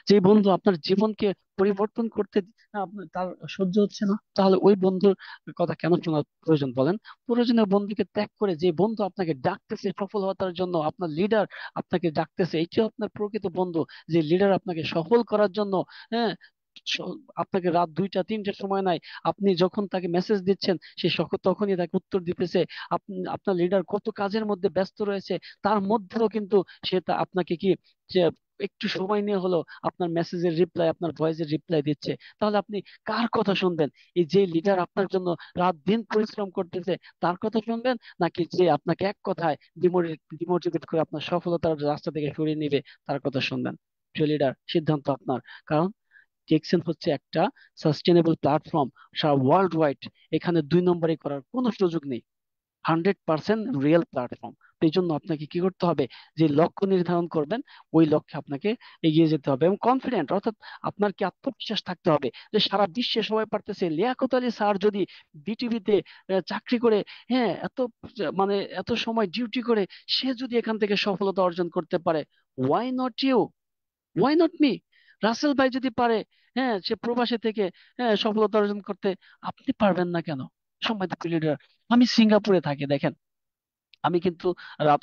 যে বন্ধু আপনার জীবনকে পরিবর্তন করতে আপনার তার সহ্য হচ্ছে না, তাহলে ওই বন্ধুর কথা কেন শোনার প্রয়োজন বলেন? প্রয়োজনীয় বন্ধুকে ত্যাগ করে যে বন্ধু আপনাকে ডাকতেছে সফল হওয়ার জন্য, আপনার লিডার আপনাকে ডাকতেছে, এইটাও আপনার প্রকৃত বন্ধু। যে লিডার আপনাকে সফল করার জন্য, হ্যাঁ, আপনাকে রাত 2টা 3টার সময় নাই, আপনি যখন তাকে মেসেজ দিচ্ছেন সে তখনই তাকে উত্তর দিতেছে। আপনি, আপনার লিডার কত কাজের মধ্যে ব্যস্ত রয়েছে, তার মধ্যেও কিন্তু সে আপনাকে কি, যে একটু সময় নিয়ে হলো আপনার মেসেজের রিপ্লাই, আপনার ভয়েসের রিপ্লাই দিচ্ছে। তাহলে আপনি কার কথা শুনবেন? এই যে লিডার আপনার জন্য রাত দিন পরিশ্রম করতেছে, তার কথা শুনবেন, নাকি যে আপনাকে এক কথায় ডিমোটিভেট করে আপনার সফলতার রাস্তা থেকে সরিয়ে নিবে, তার কথা শুনবেন? প্রিয় লিডার, সিদ্ধান্ত আপনার। কারণ টেক্সেন হচ্ছে একটা সাস্টেনেবল প্ল্যাটফর্ম, সারা ওয়ার্ল্ড ওয়াইড। এখানে 2 নম্বরই করার কোনো সুযোগ নেই। 100% রিয়েল প্ল্যাটফর্ম। এই জন্য আপনাকে কি করতে হবে, যে লক্ষ্য নির্ধারণ করবেন, ওই লক্ষ্যে আপনাকে এগিয়ে যেতে হবে এবং কনফিডেন্ট, অর্থাৎ আপনার কি আত্মবিশ্বাস থাকতে হবে যে সারা বিশ্বে সবাই পারতেছে, লিয়াকত আলী স্যার যদি বিটিভিতে চাকরি করে, হ্যাঁ, মানে এত সময় ডিউটি করে, সে যদি এখান থেকে সফলতা অর্জন করতে পারে, why not you, why not me? Rasel ভাই যদি পারে, হ্যাঁ, সে প্রবাসী থেকে, হ্যাঁ, সফলতা অর্জন করতে, আপনি পারবেন না কেন? সম্মানিত লিডার, আমি সিঙ্গাপুরে থাকি, দেখেন, আমি কিন্তু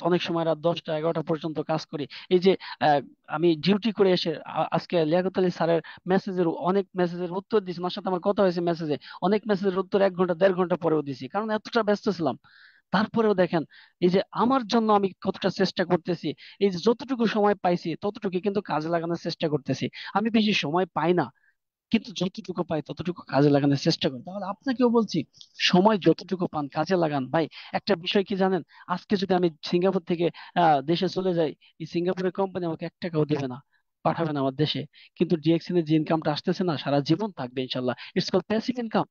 অনেক সময় রাত 10টা 11টা পর্যন্ত কাজ করি। এই যে আহ, আমি ডিউটি করে এসে আজকে লিয়াকত আলী স্যারের অনেক মেসেজের উত্তর দিয়েছি, ওনার সাথে আমার কথা হয়েছে মেসেজে, অনেক মেসেজের উত্তর 1 ঘন্টা 1.5 ঘন্টা পরেও দিছি, কারণ এতটা ব্যস্ত ছিলাম। তারপরেও দেখেন, এই যে আমার জন্য আমি কতটা চেষ্টা করতেছি, এই যে যতটুকু সময় পাইছি ততটুকু কিন্তু কাজে লাগানোর চেষ্টা করতেছি। আমি বেশি সময় পাই না, কিন্তু যতটুকু পাই ততটুকু কাজে লাগানোর চেষ্টা করি। তাহলে আপনাকেও বলছি, সময় যতটুকু পান কাজে লাগান ভাই। একটা বিষয় কি জানেন, আজকে যদি আমি সিঙ্গাপুর থেকে দেশে চলে যাই, এই সিঙ্গাপুরের কোম্পানি আমাকে 1 টাকাও দেবে না, পাঠাবে না আমার দেশে। কিন্তু ডিএক্সএন এর যে ইনকামটা আসতেছে না, সারা জীবন থাকবে ইনশাল্লাহ। It's call passive income.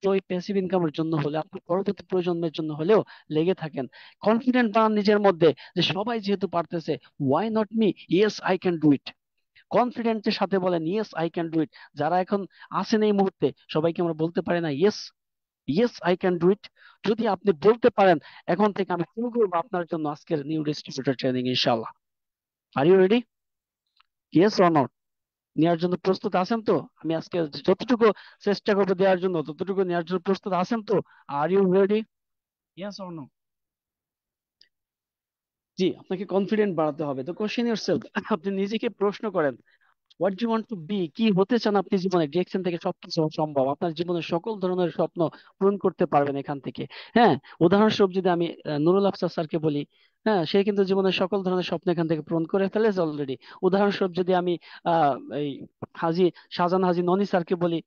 তো ওই প্যাসিভ ইনকামের জন্য হলে আপনি পরবর্তী প্রজন্মের জন্য হলেও লেগে থাকেন। কনফিডেন্ট বানান নিজের মধ্যে, যে সবাই যেহেতু পারতেছে, why not me, yes I can do it. কনফিডেন্সের সাথে বলেন yes I can do it. যারা এখন আছেন এই মুহূর্তে, সবাইকে আমরা বলতে পারি না yes, yes I can do ইট। যদি আপনি বলতে পারেন এখন থেকে আমি শুরু করবো আপনার জন্য আজকের নিউ ডিস্ট্রিবিউটর ট্রেনিং ইনশাল্লাহ। Are you ready? Yes or not? নেওয়ার জন্য প্রস্তুত আছেন তো? আমি আজকে যতটুকু চেষ্টা করবো দেওয়ার জন্য ততটুকু নেওয়ার জন্য প্রস্তুত আছেন তো? Are you ready? Yes or no? জি, আপনাকে কনফিডেন্ট বাড়াতে হবে। তো কোশ্চেন ইয়োরসেলফ, আপনি নিজেকে প্রশ্ন করেন, what do want to be? কি হতে চান আপনি জীবনে? ডিরেকশন থেকে সবকিছু সম্ভব। আপনার জীবনের সকল ধরনের স্বপ্ন পূরণ করতে পারবেন এখান থেকে। হ্যাঁ, উদাহরণস্বরূপ যদি আমি নুরুল আফসার স্যারকে বলি, হ্যাঁ, সে কিন্তু জীবনের সকল ধরনের স্বপ্ন এখান থেকে পূরণ করে ফেলেছে অলরেডি। উদাহরণস্বরূপ যদি আমি এই হাজি শাহজাহান হাজি ননি স্যারকে বলি,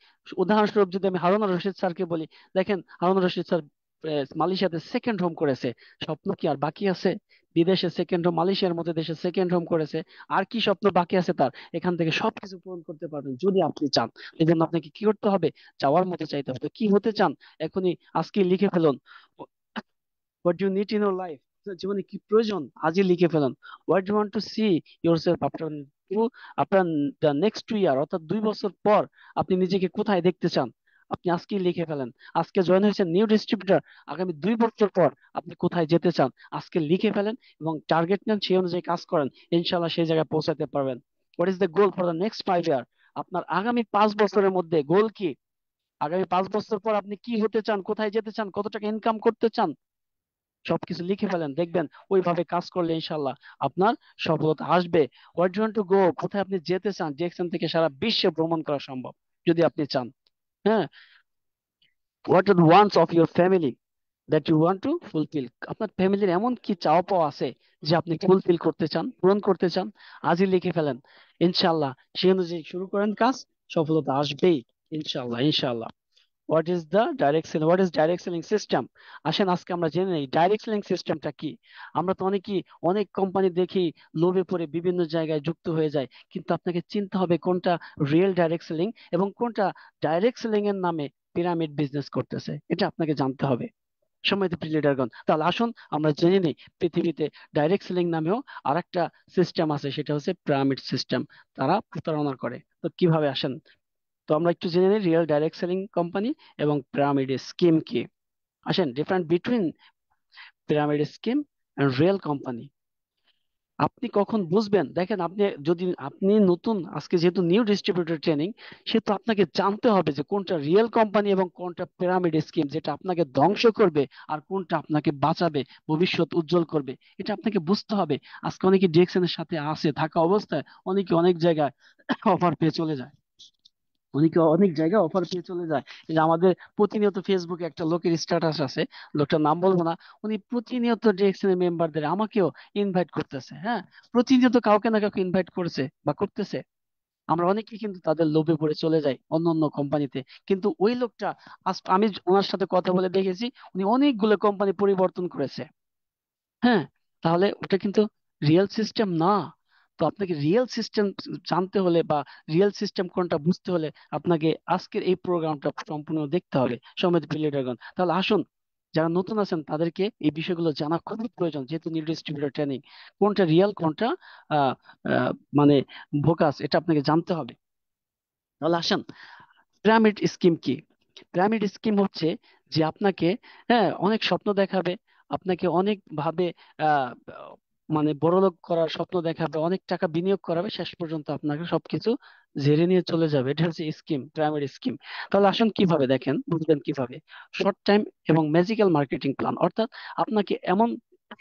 উদাহরণস্বরূপ যদি আমি হারুন রশিদ স্যারকে বলি, দেখেন হারুন রশিদ স্যার মালয়েশিয়াতে সেকেন্ড হোম করেছে। স্বপ্ন কি আর বাকি আছে? বিদেশে সেকেন্ড হোম, মালয়েশিয়ার মতো দেশে সেকেন্ড হোম করেছে। আর কি স্বপ্ন বাকি আছে তার? এখান থেকে সবকিছু পূরণ করতে পারবেন যদি আপনি চান। এই জন্য আপনাকে কি করতে হবে? চাওয়ার মতো চাইতে হবে। তো কি হতে চান এখনই আজকে লিখে ফেলুন। What you need in your life, জীবনে কি প্রয়োজন আজই লিখে ফেলুন। What you want to see yourself after আপনার দ্য নেক্সট 2 ইয়ার, অর্থাৎ 2 বছর পর আপনি নিজেকে কোথায় দেখতে চান? আপনি আজকেই লিখে ফেলেন। আজকে জয়েন হয়েছেন নিউ ডিস্ট্রিবিউটর, আগামী 2 বছর পর আপনি কোথায় যেতে চান আজকে লিখে ফেলেন এবং টার্গেট নেন, সেই অনুযায়ী কাজ করেন। ইনশাল্লাহ সেই জায়গায় পৌঁছাতে পারবেন। What is the goal for the next 5 ইয়ার? আপনার আগামী 5 বছরের মধ্যে গোল কি? আগামী 5 বছর পর আপনি কি হতে চান, কোথায় যেতে চান, কত টাকা ইনকাম করতে চান? সবকিছু লিখে ফেলেন, দেখবেন ওইভাবে কাজ করলে ইনশাল্লাহ আপনার সফলতা আসবে। What you want to go, কোথায় আপনি যেতে চান? ডিরেকশন থেকে সারা বিশ্বে ভ্রমণ করা সম্ভব যদি আপনি চান। হ্যাঁ, what are wants of your family that you want to fulfil? আপনার ফ্যামিলির এমন কি চাওয়া পাওয়া আছে যে আপনি ফুলফিল করতে চান, পূরণ করতে চান? আজই লিখে ফেলেন। ইনশাল্লাহ সেই অনুযায়ী শুরু করেন কাজ, সফলতা আসবেই। ইনশাল্লাহ ইনশাল্লাহ। What is direct selling system? আসেন আজকে আমরা জেনে নেই ডাইরেক্ট সেলিং সিস্টেমটা কি। আমরা তো অনেকেই অনেক কোম্পানি দেখি, লোভে পড়ে বিভিন্ন জায়গায় যুক্ত হয়ে যায়, কিন্তু আপনাকে চিনতে হবে কোনটা রিয়েল ডাইরেক্ট সেলিং এবং কোনটা ডাইরেক্ট সেলিং এর নামে পিরামিড বিজনেস করতেছে, এটা আপনাকে জানতে হবে। সম্মানিত প্রিয় লিডারগণ, তাহলে আসুন আমরা জেনে নিই পৃথিবীতে ডাইরেক্ট সেলিং নামেও আরেকটা সিস্টেম আছে, সেটা হচ্ছে পিরামিড সিস্টেম। তারা প্রতারণা করে। তো কিভাবে? আসেন তো আমরা একটু জেনে নিই রিয়েল ডাইরেক্ট সেলিং কোম্পানি এবং পিরামিড স্কিম কি। আসেন, different between pyramid scheme and real company. আপনি কখন বুঝবেন? দেখেন, আপনি যদি আপনি নতুন, আজকে যেহেতু নিউ ডিস্ট্রিবিউটর ট্রেনিং, সেহেতু আপনাকে জানতে হবে যে কোনটা রিয়েল কোম্পানি এবং কোনটা পিরামিড স্কিম যেটা আপনাকে ধ্বংস করবে, আর কোনটা আপনাকে বাঁচাবে, ভবিষ্যৎ উজ্জ্বল করবে। এটা আপনাকে বুঝতে হবে। আজকে অনেকে ডিরেকশনের সাথে আছে, থাকা অবস্থায় অনেকে অনেক জায়গায় অফার পেয়ে চলে যায়। অনেকে অনেক জায়গায় অফার পেয়ে চলে যায়। এই যে আমাদের প্রতিনিয়ত ফেসবুকে একটা লোকের স্ট্যাটাস আছে, লোকটার নাম বলবো না, উনি প্রতিনিয়ত ডিরেকশনের মেম্বারদের, আমাকেও ইনভাইট করতেছে। হ্যাঁ, প্রতিনিয়ত কাউকে না কাউকে ইনভাইট করেছে বা করতেছে। আমরা অনেকে কিন্তু তাদের লোভে পড়ে চলে যাই অন্য অন্য কোম্পানিতে। কিন্তু ওই লোকটা, আজ আমি ওনার সাথে কথা বলে দেখেছি, উনি অনেকগুলো কোম্পানি পরিবর্তন করেছে। হ্যাঁ, তাহলে ওটা কিন্তু রিয়েল সিস্টেম না। তো আপনাকে রিয়েল সিস্টেম জানতে হলে বা রিয়েল সিস্টেম কোনটা বুঝতে হলে আপনাকে আজকের এই প্রোগ্রামটা সম্পূর্ণ দেখতে হবে সম্মানিত প্রিয়। তাহলে আসুন, যারা নতুন আছেন তাদেরকে এই বিষয়গুলো জানা খুবই প্রয়োজন, যেহেতু নিউ ডিস্ট্রিবিউটর ট্রেনিং। কোনটা রিয়েল, কোনটা আহ আহ, মানে ভোকাস, এটা আপনাকে জানতে হবে। তাহলে আসেন, পিরামিড স্কিম কি? পিরামিড স্কিম হচ্ছে যে আপনাকে, হ্যাঁ, অনেক স্বপ্ন দেখাবে, আপনাকে অনেক ভাবে আহ বড়লোক করার স্বপ্ন দেখাবে, অনেক টাকা বিনিয়োগ করাবে, শেষ পর্যন্ত আপনাকে সবকিছু ঝেড়ে নিয়ে চলে যাবে। এটা হচ্ছে স্কিম, পিরামিড স্কিম। তাহলে আসুন কিভাবে, দেখেন বুঝবেন কিভাবে। শর্ট টাইম এবং ম্যাজিক্যাল মার্কেটিং প্ল্যান, অর্থাৎ আপনাকে এমন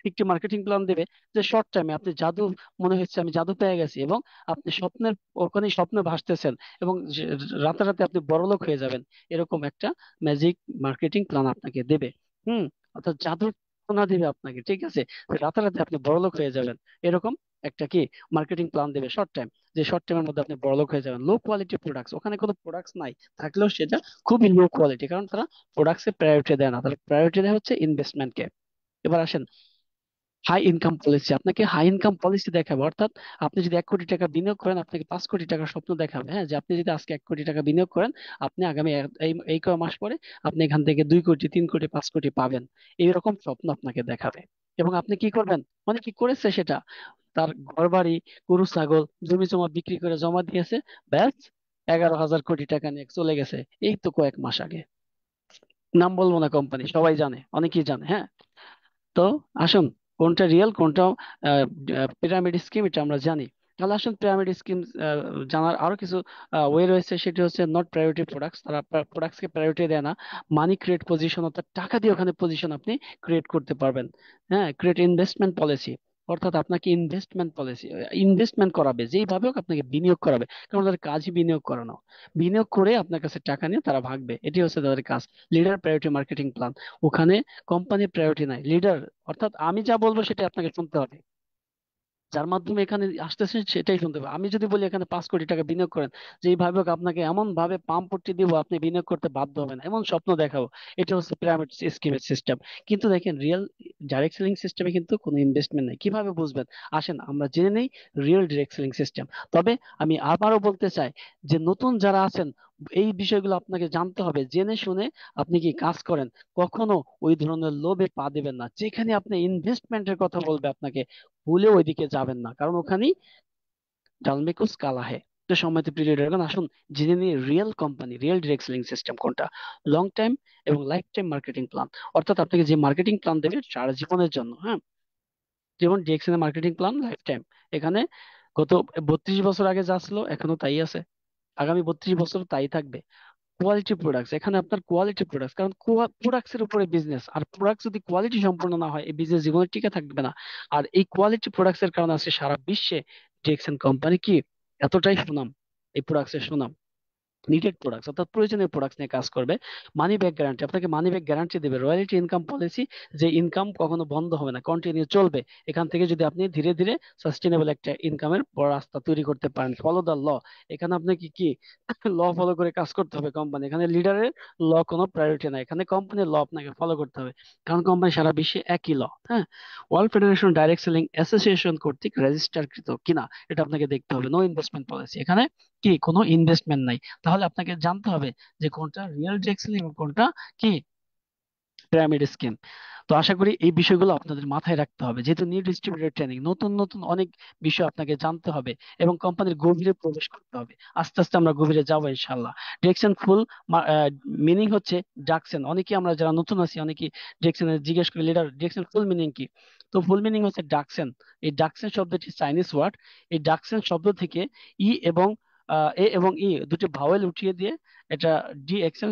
একটি মার্কেটিং প্ল্যান দেবে যে শর্ট টাইমে আপনি জাদু, মনে হচ্ছে আমি জাদু পেয়ে গেছি, এবং আপনি স্বপ্নের ওখানে স্বপ্নে ভাসতেছেন, এবং রাতারাতি আপনি বড়লোক হয়ে যাবেন। এরকম একটা ম্যাজিক মার্কেটিং প্ল্যান আপনাকে দেবে। হুম, অর্থাৎ জাদু না দিবে আপনাকে, ঠিক আছে, রাতারাতি আপনি বড়লোক হয়ে যাবেন। এরকম একটা কি মার্কেটিং প্ল্যান দেবে শর্ট টাইম, যে শর্ট টাইমের মধ্যে আপনি বড়লোক হয়ে যাবেন। লো কোয়ালিটি প্রোডাক্টস, ওখানে কোনো প্রোডাক্টস নাই, থাকলেও সেটা খুবই লো কোয়ালিটি, কারণ তারা প্রোডাক্টসে প্রায়োরিটি দেয় না, তারা প্রায়োরিটি দেয় হচ্ছে ইনভেস্টমেন্টকে। এবার আসেন, হাই ইনকাম পলিসি, আপনাকে হাই ইনকাম পলিসি দেখাবে। অর্থাৎ আপনি যদি 1 কোটি টাকা বিনিয়োগ করেন, আপনাকে 5 কোটি টাকার স্বপ্ন দেখাবে। হ্যাঁ, যে আপনি যদি আজকে 1 কোটি টাকা বিনিয়োগ করেন, আপনি আগামী এই এই কয় মাস পরে আপনি এখান থেকে 2 কোটি, 3 কোটি, 5 কোটি পাবেন। এইরকম স্বপ্ন আপনাকে দেখাবে। এবং আপনি কি করবেন? মানে কি করেছে সেটা, তার ঘর বাড়ি, গরু ছাগল, জমি জমা বিক্রি করে জমা দিয়েছে, ব্যাস 11,000 কোটি টাকা নিয়ে চলে গেছে এই তো কয়েক মাস আগে। নাম বলবো না, কোম্পানি সবাই জানে, অনেকেই জানে। হ্যাঁ, তো আসুন, কোনটা রিয়েল কোনটা পিরামিড স্কিম এটা আমরা জানি। তাহলে আসুন, পিরামিড স্কিম জানার আরো কিছু ওয়ে রয়েছে। সেটি হচ্ছে নট প্রায়োরিটি প্রোডাক্টস, তারা প্রোডাক্টস কে প্রায়োরিটি দেয় না। মানি ক্রিয়েট পজিশন, অর্থাৎ টাকা দিয়ে ওখানে পজিশন আপনি ক্রিয়েট করতে পারবেন। হ্যাঁ, ক্রিয়েট ইনভেস্টমেন্ট পলিসি, অর্থাৎ আপনাকে ইনভেস্টমেন্ট পলিসি, ইনভেস্টমেন্ট করাবে, যেইভাবে হোক আপনাকে বিনিয়োগ করাবে, কারণ তাদের কাজই বিনিয়োগ করানো। বিনিয়োগ করে আপনার কাছে টাকা নিয়ে তারা ভাগবে, এটি হচ্ছে তাদের কাজ। লিডার প্রায়োরিটি মার্কেটিং প্ল্যান, ওখানে কোম্পানির প্রায়োরিটি নাই, লিডার, অর্থাৎ আমি যা বলবো সেটা আপনাকে শুনতে হবে, যার মাধ্যমে এখানে আসতেছেন সেটাই শুনতে হবে। আমি যদি বলি এখানে 5 কোটি টাকা বিনিয়োগ করেন, যে এইভাবে হোক আপনাকে এমন ভাবে পাম্প পট্টি দিব আপনি বিনিয়োগ করতে বাধ্য হবেন, এমন স্বপ্ন দেখাবো। এটা হচ্ছে পিরামিড স্কিমের সিস্টেম। কিন্তু দেখেন, রিয়েল ডাইরেক্ট সেলিং সিস্টেমে কিন্তু কোনো ইনভেস্টমেন্ট নেই। কিভাবে বুঝবেন? আসেন আমরা জেনে নেই রিয়েল ডাইরেক্ট সেলিং সিস্টেম। তবে আমি আবারও বলতে চাই যে নতুন যারা আছেন, এই বিষয়গুলো আপনাকে জানতে হবে, জেনে শুনে আপনি কি কাজ করেন। কখনো ওই ধরনের লোভে পা দিবেন না, যেখানে আপনি ইনভেস্টমেন্টের কথা বলবে আপনাকে, ভুলেও ওইদিকে যাবেন না, কারণ ওখানেই ডালমেকুস কালা হে। তো সময়তে পিরিয়ড, এখন আসুন জেনে নিয়ে real company, real direct selling system কোনটা। লং টাইম এবং লাইফ টাইম মার্কেটিং প্ল্যান, অর্থাৎ আপনাকে যে মার্কেটিং প্ল্যান দেবে সারা জীবনের জন্য। হ্যাঁ, যেমন ডিএক্সএন এর মার্কেটিং প্ল্যান লাইফ টাইম। এখানে গত 32 বছর আগে যা ছিল এখনো তাই আছে, আগামী 32 বছর তাই থাকবে। কোয়ালিটি প্রোডাক্টস, এখানে আপনার কোয়ালিটি প্রোডাক্টস, কারণ প্রোডাক্টস এর উপরে বিজনেস, আর প্রোডাক্ট যদি কোয়ালিটি সম্পূর্ণ না হয় এই বিজনেস জীবনে টিকে থাকবে না। আর এই কোয়ালিটি প্রোডাক্টস এর কারণে আজকে সারা বিশ্বে ডিএক্সএন কোম্পানি কি এতটাই সুনাম, এই প্রোডাক্টস এর সুনাম। নিডেড প্রোডাক্টস, অর্থাৎ প্রয়োজনীয় প্রোডাক্টস নিয়ে কাজ করবে। মানি ব্যাক গ্যারান্টি, আপনাকে মানি ব্যাক গ্যারান্টি দেবে। রয়্যালটি ইনকাম পলিসি, যে ইনকাম কখনো বন্ধ হবে না, কন্টিনিউ চলবে। এখান থেকে যদি আপনি ধীরে ধীরে সাস্টেনেবল একটা ইনকামের বড় রাস্তা তৈরি করতে পারেন। ফলো দ্য ল, এখানে আপনাকে কি ল ফলো করে কাজ করতে হবে। কোম্পানি এখানে লিডারের ল কোনো প্রায়োরিটি নাই, এখানে কোম্পানির ল আপনাকে ফলো করতে হবে, কারণ কোম্পানি সারা বিশ্বে একই ল। হ্যাঁ, world federation direct selling association কর্তৃক রেজিস্টারকৃত কিনা এটা আপনাকে দেখতে হবে। নো ইনভেস্টমেন্ট পলিসি, এখানে কি কোনো ইনভেস্টমেন্ট নাই। তাহলে আপনাকে জানতে হবে যে কোনটা রিয়েল জেক্সিন এবং কোনটা কি পিরামিড স্কিম। তো আশা করি এই বিষয়গুলো আপনাদের মাথায় রাখতে হবে, যেহেতু নিউ ডিস্ট্রিবিউটর ট্রেনিং, নতুন নতুন অনেক বিষয় আপনাকে জানতে হবে এবং কোম্পানির গভীরে প্রবেশ করতে হবে। আস্তে আস্তে আমরা গভীরে যাবো ইনশাল্লাহ। ডিরেকশন ফুল মিনিং হচ্ছে ডাকসেন। অনেকে আমরা যারা নতুন আছি অনেকে ডিরেকশনের জিজ্ঞেস করি, লিডার ডিরেকশন ফুল মিনিং কি? তো ফুল মিনিং হচ্ছে ডাকসেন। এই ডাকসেন শব্দটি চাইনিজ ওয়ার্ড। এই ডাকসেন শব্দ থেকে ই এবং এ এবং ই দুটি ভাওয়েল উঠিয়ে দিয়ে এটা ডিএক্সএন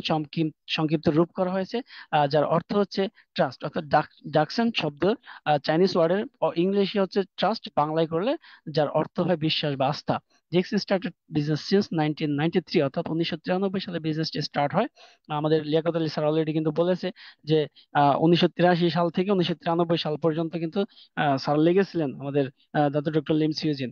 সংক্ষিপ্ত রূপ করা হয়েছে, যার অর্থ হচ্ছে ট্রাস্ট। অর্থাৎ ডাকসন শব্দ চাইনিজ ওয়ার্ডের ইংলিশে হচ্ছে ট্রাস্ট, বাংলায় করলে যার অর্থ হয় বিশ্বাস বা আস্থা। ডিএক্সএন স্টার্টেড বিজনেস সিন্স 1993, অর্থাৎ 1993 সালে বিজনেসটি স্টার্ট হয়। আমাদের লিয়াকত আলী স্যার অলরেডি কিন্তু বলেছে যে 1983 সাল থেকে 1993 সাল পর্যন্ত কিন্তু স্যার লেগেছিলেন আমাদের দাদু ডক্টর লিম সিউজিন।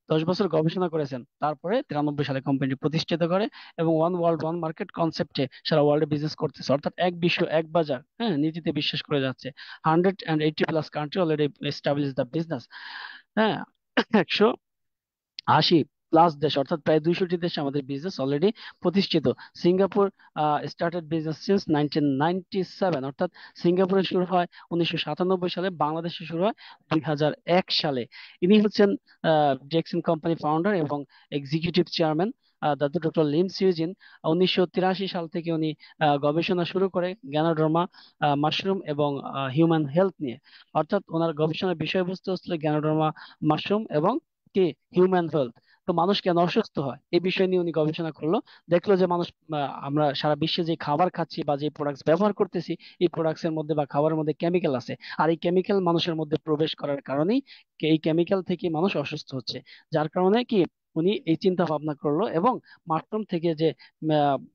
10 বছর গবেষণা করেছেন, তারপরে 93 সালে কোম্পানি প্রতিষ্ঠিত করে এবং ওয়ান ওয়ার্ল্ড ওয়ান মার্কেট কনসেপ্টে সারা ওয়ার্ল্ডে বিজনেস করতেছে, অর্থাৎ এক বিশ্ব এক বাজার, হ্যাঁ, নীতিতে বিশ্বাস করে যাচ্ছে। 180+ country already establish the business. হ্যাঁ, 180+ দেশ, অর্থাৎ প্রায় 200টি দেশে আমাদের বিজনেস অলরেডি প্রতিষ্ঠিত। সিঙ্গাপুর স্টার্টেড বিজনেস সিন্স 1997, অর্থাৎ সিঙ্গাপুরে শুরু হয় 1997 সালে, বাংলাদেশে শুরু হয় 2001 সালে। ইনি হচ্ছেন জেকসন কোম্পানি ফাউন্ডার এবং এক্সিকিউটিভ চেয়ারম্যান দাদু ডক্টর লিম সিউজিন। 1983 সাল থেকে উনি গবেষণা শুরু করে জ্ঞানোডর্মা, মাশরুম এবং হিউম্যান হেলথ নিয়ে। অর্থাৎ ওনার গবেষণার বিষয়বস্তু হচ্ছিল জ্ঞানোডর্মা, মাশরুম এবং কি হিউম্যান হেলথ। তো মানুষ কেন অসুস্থ হয় এই বিষয় নিয়ে উনি গবেষণা করলো। দেখলো যে মানুষ, আমরা সারা বিশ্বে যে খাবার খাচ্ছি বা যে প্রোডাক্টস ব্যবহার করতেছি, এই প্রোডাক্টস এর মধ্যে বা খাবারের মধ্যে কেমিক্যাল আছে। আর এই কেমিক্যাল মানুষের মধ্যে প্রবেশ করার কারণেই এই কেমিক্যাল থেকে মানুষ অসুস্থ হচ্ছে। যার কারণে কি উনি এই চিন্তা ভাবনা করলো এবং মাশরুম থেকে যে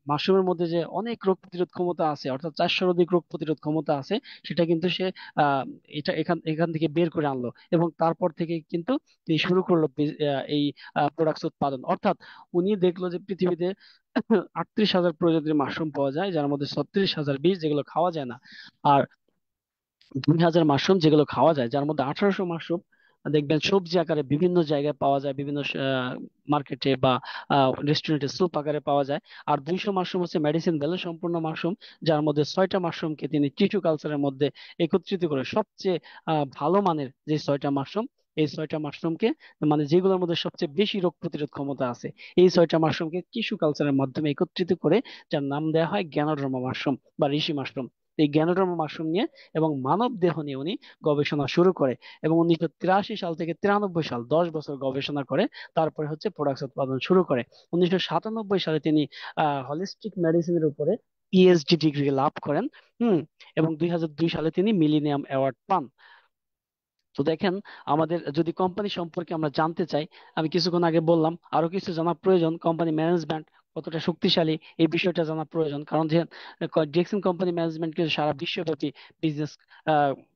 মাশরুমের মধ্যে যে অনেক রোগ প্রতিরোধ ক্ষমতা আছে, অর্থাৎ 400-এর অধিক রোগ প্রতিরোধ ক্ষমতা আছে, সেটা কিন্তু সে আহ এটা এখান এখান থেকে বের করে আনলো। এবং তারপর থেকে কিন্তু তিনি শুরু করলো এই প্রোডাক্টস উৎপাদন। অর্থাৎ উনি দেখলো যে পৃথিবীতে 38,000 প্রজাতির মাশরুম পাওয়া যায়, যার মধ্যে 36,000 বীজ যেগুলো খাওয়া যায় না, আর 2,000 মাশরুম যেগুলো খাওয়া যায়, যার মধ্যে 1800 মাশরুম দেখবেন সবজি আকারে বিভিন্ন জায়গায় পাওয়া যায়, বিভিন্ন মার্কেটে বা রেস্টুরেন্টে স্যুপ আকারে পাওয়া যায়। আর 200 মাশরুম হচ্ছে মেডিসিন ভ্যালু সম্পূর্ণ মাশরুম, যার মধ্যে 6টা মাশরুমকে তিনি টিস্যু কালচারের মধ্যে একত্রিত করে সবচেয়ে ভালো মানের যে 6টা মাশরুম এই 6টা মাশরুমকে, মানে যেগুলোর মধ্যে সবচেয়ে বেশি রোগ প্রতিরোধ ক্ষমতা আছে, এই 6টা মাশরুমকে টিস্যু কালচারের মাধ্যমে একত্রিত করে যার নাম দেওয়া হয় গ্যানোডার্মা মাশরুম বা ঋষি মাশরুম। এই গ্যানোডার্মা মাশরুম নিয়ে এবং মানব দেহ নিয়ে উনি গবেষণা শুরু করে, এবং 1983 সাল থেকে 93 সাল 10 বছর গবেষণা করে তারপরে হচ্ছে প্রোডাক্ট উৎপাদন শুরু করে। 1997 সালে তিনি হলিস্টিক মেডিসিনের উপরে পিএইচডি ডিগ্রি লাভ করেন। হুম। এবং 2002 সালে তিনি মিলিনিয়াম অ্যাওয়ার্ড পান। তো দেখেন, আমাদের যদি কোম্পানি সম্পর্কে আমরা জানতে চাই, আমি কিছুক্ষণ আগে বললাম আরো কিছু জানা প্রয়োজন, কোম্পানি ম্যানেজমেন্ট কতটা শক্তিশালী এই বিষয়টা জানা প্রয়োজন, কারণ যে ডিএক্সএন কোম্পানি ম্যানেজমেন্ট কিন্তু সারা বিশ্বব্যাপী বিজনেস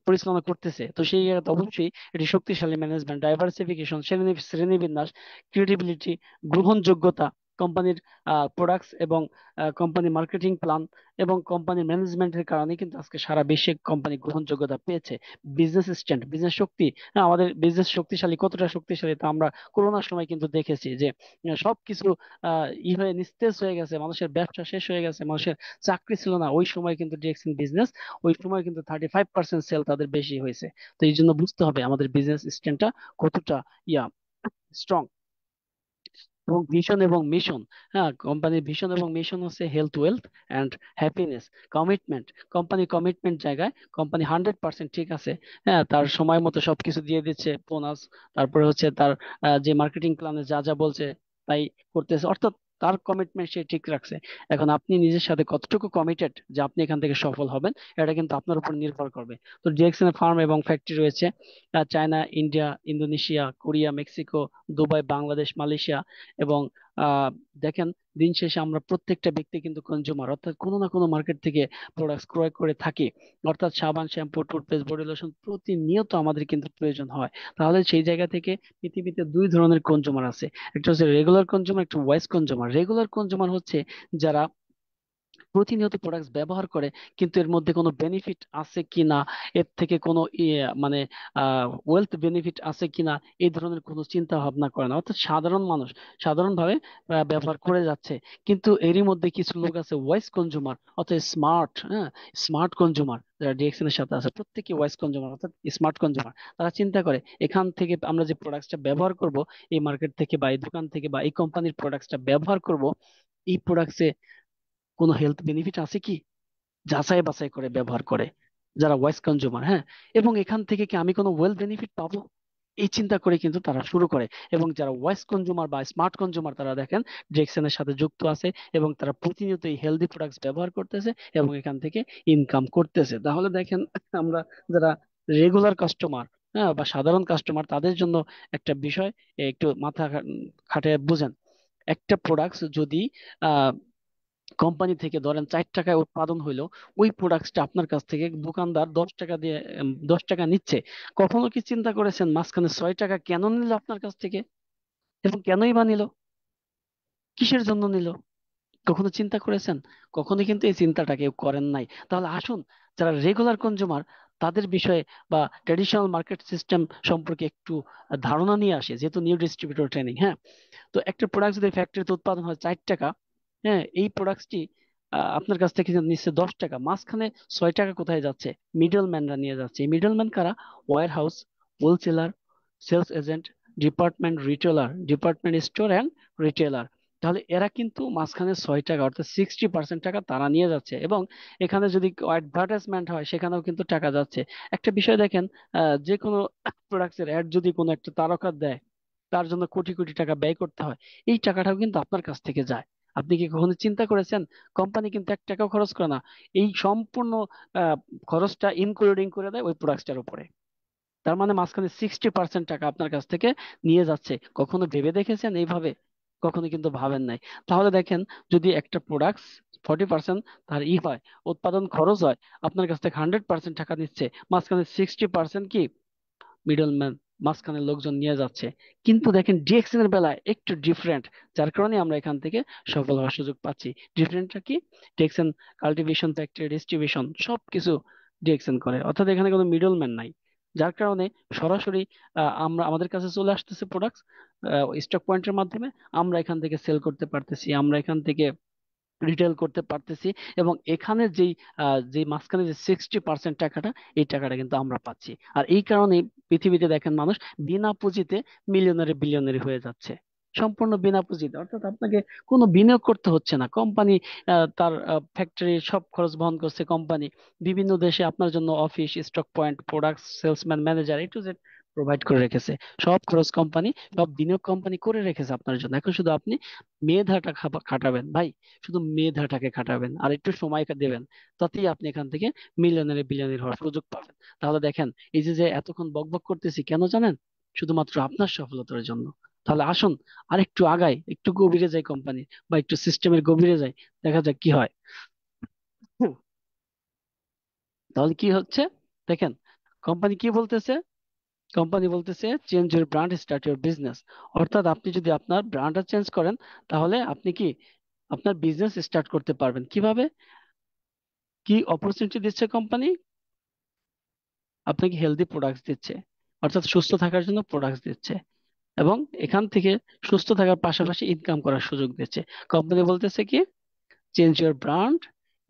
পরিচালনা করতেছে। তো সেই জায়গাতে অবশ্যই এটি শক্তিশালী ম্যানেজমেন্ট, ডাইভার্সিফিকেশন, শ্রেণীবিন্যাস, ক্রিয়েটিবিলিটি, গ্রহণযোগ্যতা, কোম্পানির প্রোডাক্টস এবং কোম্পানি মার্কেটিং প্ল্যান এবং কোম্পানির ম্যানেজমেন্টের কারণে কিন্তু আজকে সারা বিশ্বে কোম্পানি গ্রহণযোগ্যতা পেয়েছে। বিজনেস স্ট্রেন্থ, বিজনেস শক্তি, হ্যাঁ, আমাদের বিজনেস শক্তিশালী, কতটা শক্তিশালী তা আমরা করোনার সময় কিন্তু দেখেছি যে সবকিছু হয়ে নিস্তেজ হয়ে গেছে, মানুষের ব্যবসা শেষ হয়ে গেছে, মানুষের চাকরি ছিল না, ওই সময় কিন্তু ডিএক্সএন বিজনেস, ওই সময় কিন্তু 35% সেল তাদের বেশি হয়েছে। তো এই জন্য বুঝতে হবে আমাদের বিজনেস স্ট্রেন্থটা কতটা ইয়া স্ট্রং। এবং ভিশন এবং মিশন, হ্যাঁ, কোম্পানির ভিশন এবং মিশন হচ্ছে health, wealth and happiness. Commitment, কোম্পানির কমিটমেন্ট জায়গায় কোম্পানি 100% ঠিক আছে, হ্যাঁ, তার সময় মতো সবকিছু দিয়ে দিচ্ছে, বোনাস, তারপরে হচ্ছে তার যে মার্কেটিং প্ল্যানে যা যা বলছে তাই করতেছে, অর্থাৎ তার কমিটমেন্ট সে ঠিক রাখছে। এখন আপনি নিজের সাথে কতটুকু কমিটেড যে আপনি এখান থেকে সফল হবেন, এটা কিন্তু আপনার উপর নির্ভর করবে। তো ডিএক্সএন ফার্ম এবং ফ্যাক্টরি রয়েছে China, India, Indonesia, Korea, Mexico, Dubai, Bangladesh, Malaysia. এবং আহ দেখেন, দিন শেষে আমরা প্রত্যেকটা ব্যক্তি কিন্তু কনজিউমার, অর্থাৎ কোনো না কোনো মার্কেট থেকে প্রোডাক্টস ক্রয় করে থাকি। অর্থাৎ সাবান, শ্যাম্পু, টুথপেস্ট, বডি লোশন প্রতিনিয়ত আমাদের কিন্তু প্রয়োজন হয়। তাহলে সেই জায়গা থেকে পৃথিবীতে দুই ধরনের কনজিউমার আছে, একটা হচ্ছে রেগুলার কনজিউমার, একটা ওয়াইজ কনজিউমার। রেগুলার কনজিউমার হচ্ছে যারা প্রতিনিয়ত প্রোডাক্টস ব্যবহার করে, কিন্তু এর মধ্যে কোনো বেনিফিট আছে কিনা, এর থেকে কোনো মানে ওয়েলথ বেনিফিট আছে কিনা, এই ধরনের কোনো চিন্তা ভাবনা করে না, অর্থাৎ সাধারণ মানুষ সাধারণভাবে ব্যবহার করে যাচ্ছে। কিন্তু এরই মধ্যে কিছু লোক আছে ওয়াইস কনজিউমার, অর্থাৎ স্মার্ট, হ্যাঁ, স্মার্ট কনজিউমার যারা ডিএক্সএন এর সাথে আছে, প্রত্যেকে ওয়াইস কনজিউমার অর্থাৎ স্মার্ট কনজিউমার। তারা চিন্তা করে এখান থেকে আমরা যে প্রোডাক্টসটা ব্যবহার করব, এই মার্কেট থেকে বা এই দোকান থেকে বা এই কোম্পানির প্রোডাক্টসটা ব্যবহার করব, এই প্রোডাক্টসে কোনো হেলথ বেনিফিট আছে কি, যাচাই বাছাই করে ব্যবহার করে যারা ভয়েস কনজিউমার, হ্যাঁ। এবং এখান থেকে কি আমি কোনো ওয়েল বেনিফিট পাবো, এই চিন্তা করে কিন্তু তারা শুরু করে। এবং যারা ভয়েস কনজিউমার বা স্মার্ট কনজিউমার, তারা দেখেন ডিরেকশনের সাথে যুক্ত আছে এবং তারা প্রতিনিয়ত এই হেলদি প্রোডাক্টস ব্যবহার করতেছে এবং এখান থেকে ইনকাম করতেছে। তাহলে দেখেন, আমরা যারা রেগুলার কাস্টমার, হ্যাঁ, বা সাধারণ কাস্টমার, তাদের জন্য একটা বিষয় একটু মাথা খাটিয়ে বুঝেন। একটা প্রোডাক্টস যদি কোম্পানি থেকে ধরেন 4 টাকায় উৎপাদন হইলো, ওই প্রোডাক্টটা আপনার কাছ থেকে দোকানদার 10 টাকা দিয়ে 10 টাকা নিচ্ছে, কখনো কি চিন্তা করেছেন মাঝখানে 6 টাকা কেন নিল আপনার কাছ থেকে, এবং কেনই বা নিল, কিসের জন্য নিল, কখনো চিন্তা করেছেন? কখনো কিন্তু এই চিন্তাটা কেউ করেন নাই। তাহলে আসুন, যারা রেগুলার কনজিউমার তাদের বিষয়ে বা ট্রেডিশনাল মার্কেট সিস্টেম সম্পর্কে একটু ধারণা নিয়ে আসে, যেহেতু নিউ ডিস্ট্রিবিউটর ট্রেনিং, হ্যাঁ। তো একটা প্রোডাক্ট যদি ফ্যাক্টরিতে উৎপাদন হয় 4 টাকা, হ্যাঁ, এই প্রোডাক্টটি আপনার কাছ থেকে নিচ্ছে 10 টাকা, মাঝখানে 6 টাকা কোথায় যাচ্ছে? মিডল ম্যানরা নিয়ে যাচ্ছে। এই মিডল ম্যান কারা? Warehouse, wholesaler, sales agent, department store and retailer. তাহলে এরা কিন্তু মাঝখানে 6 টাকা অর্থাৎ 60% টাকা তারা নিয়ে যাচ্ছে। এবং এখানে যদি অ্যাডভার্টাইজমেন্ট হয় সেখানেও কিন্তু টাকা যাচ্ছে। একটা বিষয় দেখেন, যে কোনো প্রোডাক্টের অ্যাড যদি কোনো একটা তারকা দেয়, তার জন্য কোটি কোটি টাকা ব্যয় করতে হয়, এই টাকাটাও কিন্তু আপনার কাছ থেকে যায়। আপনি কি কখনো চিন্তা করেছেন? কোম্পানি কিন্তু 1 টাকাও খরচ করে না, এই সম্পূর্ণ আহ, খরচটা ইনক্লুডিং করে দেয় ওই প্রোডাক্টটার উপরে। তার মানে মাঝখানে 60% টাকা আপনার কাছ থেকে নিয়ে যাচ্ছে। কখনো ভেবে দেখেছেন এইভাবে? কখনো কিন্তু ভাবেন নাই। তাহলে দেখেন, যদি একটা প্রোডাক্ট 40% তার হয়, উৎপাদন খরচ হয়, আপনার কাছ থেকে 100% টাকা নিচ্ছে, মাঝখানে 60% কি মিডল ম্যান, মাঝখানে লোকজন নিয়ে যাচ্ছে। কিন্তু দেখেন ডিএক্সএন এর বেলায় একটু ডিফারেন্ট, যার কারণে আমরা এখান থেকে সফল হওয়ার সুযোগ পাচ্ছি। ডিফারেন্টটা কি? ডিএক্সএন কাল্টিভেশন, ফ্যাক্টরি, ডিস্ট্রিবিউশন সবকিছু ডিএক্সএন করে, অর্থাৎ এখানে কোনো মিডল ম্যান নাই। যার কারণে সরাসরি আমরা আমাদের কাছে চলে আসতেছে প্রোডাক্ট স্টক পয়েন্টের মাধ্যমে, আমরা এখান থেকে সেল করতে পারতেছি, আমরা এখান থেকে রিটেল করতে পারতেছি, এবং এখানে যে মাঝখানে যে 60% টাকাটা, এই টাকাটা কিন্তু আমরা পাচ্ছি। আর এই কারণে পৃথিবীতে দেখেন মানুষ বিনা পুঁজিতে মিলিয়নারি বিলিয়নারি হয়ে যাচ্ছে, সম্পূর্ণ বিনা পুঁজিতে। অর্থাৎ আপনাকে কোনো বিনিয়োগ করতে হচ্ছে না। কোম্পানি তার ফ্যাক্টরি সব খরচ বহন করছে কোম্পানি। বিভিন্ন দেশে আপনার জন্য office, stock point, product, salesman, manager, A to Z provide করে রেখেছে। সব খরচ কোম্পানি, সব বিনিয়োগ কোম্পানি করে রেখেছে আপনার জন্য। এখন শুধু আপনি মেধাটা খাটাবেন ভাই, শুধু মেধাটাকে খাটাবেন আর একটু সময় দেবেন, তাতেই আপনি এখান থেকে মিলিয়নারি বিলিয়নারি হওয়ার সুযোগ পাবেন। তাহলে দেখেন, এই যে যে এতক্ষণ বকবক করতেছি কেন জানেন? শুধুমাত্র আপনার সফলতার জন্য। তাহলে আসুন আর একটু আগাই, একটু গভীরে যাই কোম্পানি, বা একটু সিস্টেমের গভীরে যাই, দেখা যাক কি হয়। হুম, তাহলে কি হচ্ছে দেখেন, কোম্পানি কি বলতেছে? কোম্পানি বলতেছে change your brand, start your business. অর্থাৎ আপনি যদি আপনার ব্র্যান্ডটা চেঞ্জ করেন, তাহলে আপনি কি আপনার বিজনেস স্টার্ট করতে পারবেন। কিভাবে? কি অপরচুনিটি দিচ্ছে কোম্পানি? আপনাকে হেলদি প্রোডাক্টস দিচ্ছে, অর্থাৎ সুস্থ থাকার জন্য প্রোডাক্টস দিচ্ছে, এবং এখান থেকে সুস্থ থাকার পাশাপাশি ইনকাম করার সুযোগ দিচ্ছে। কোম্পানি বলতেছে কি, change your brand,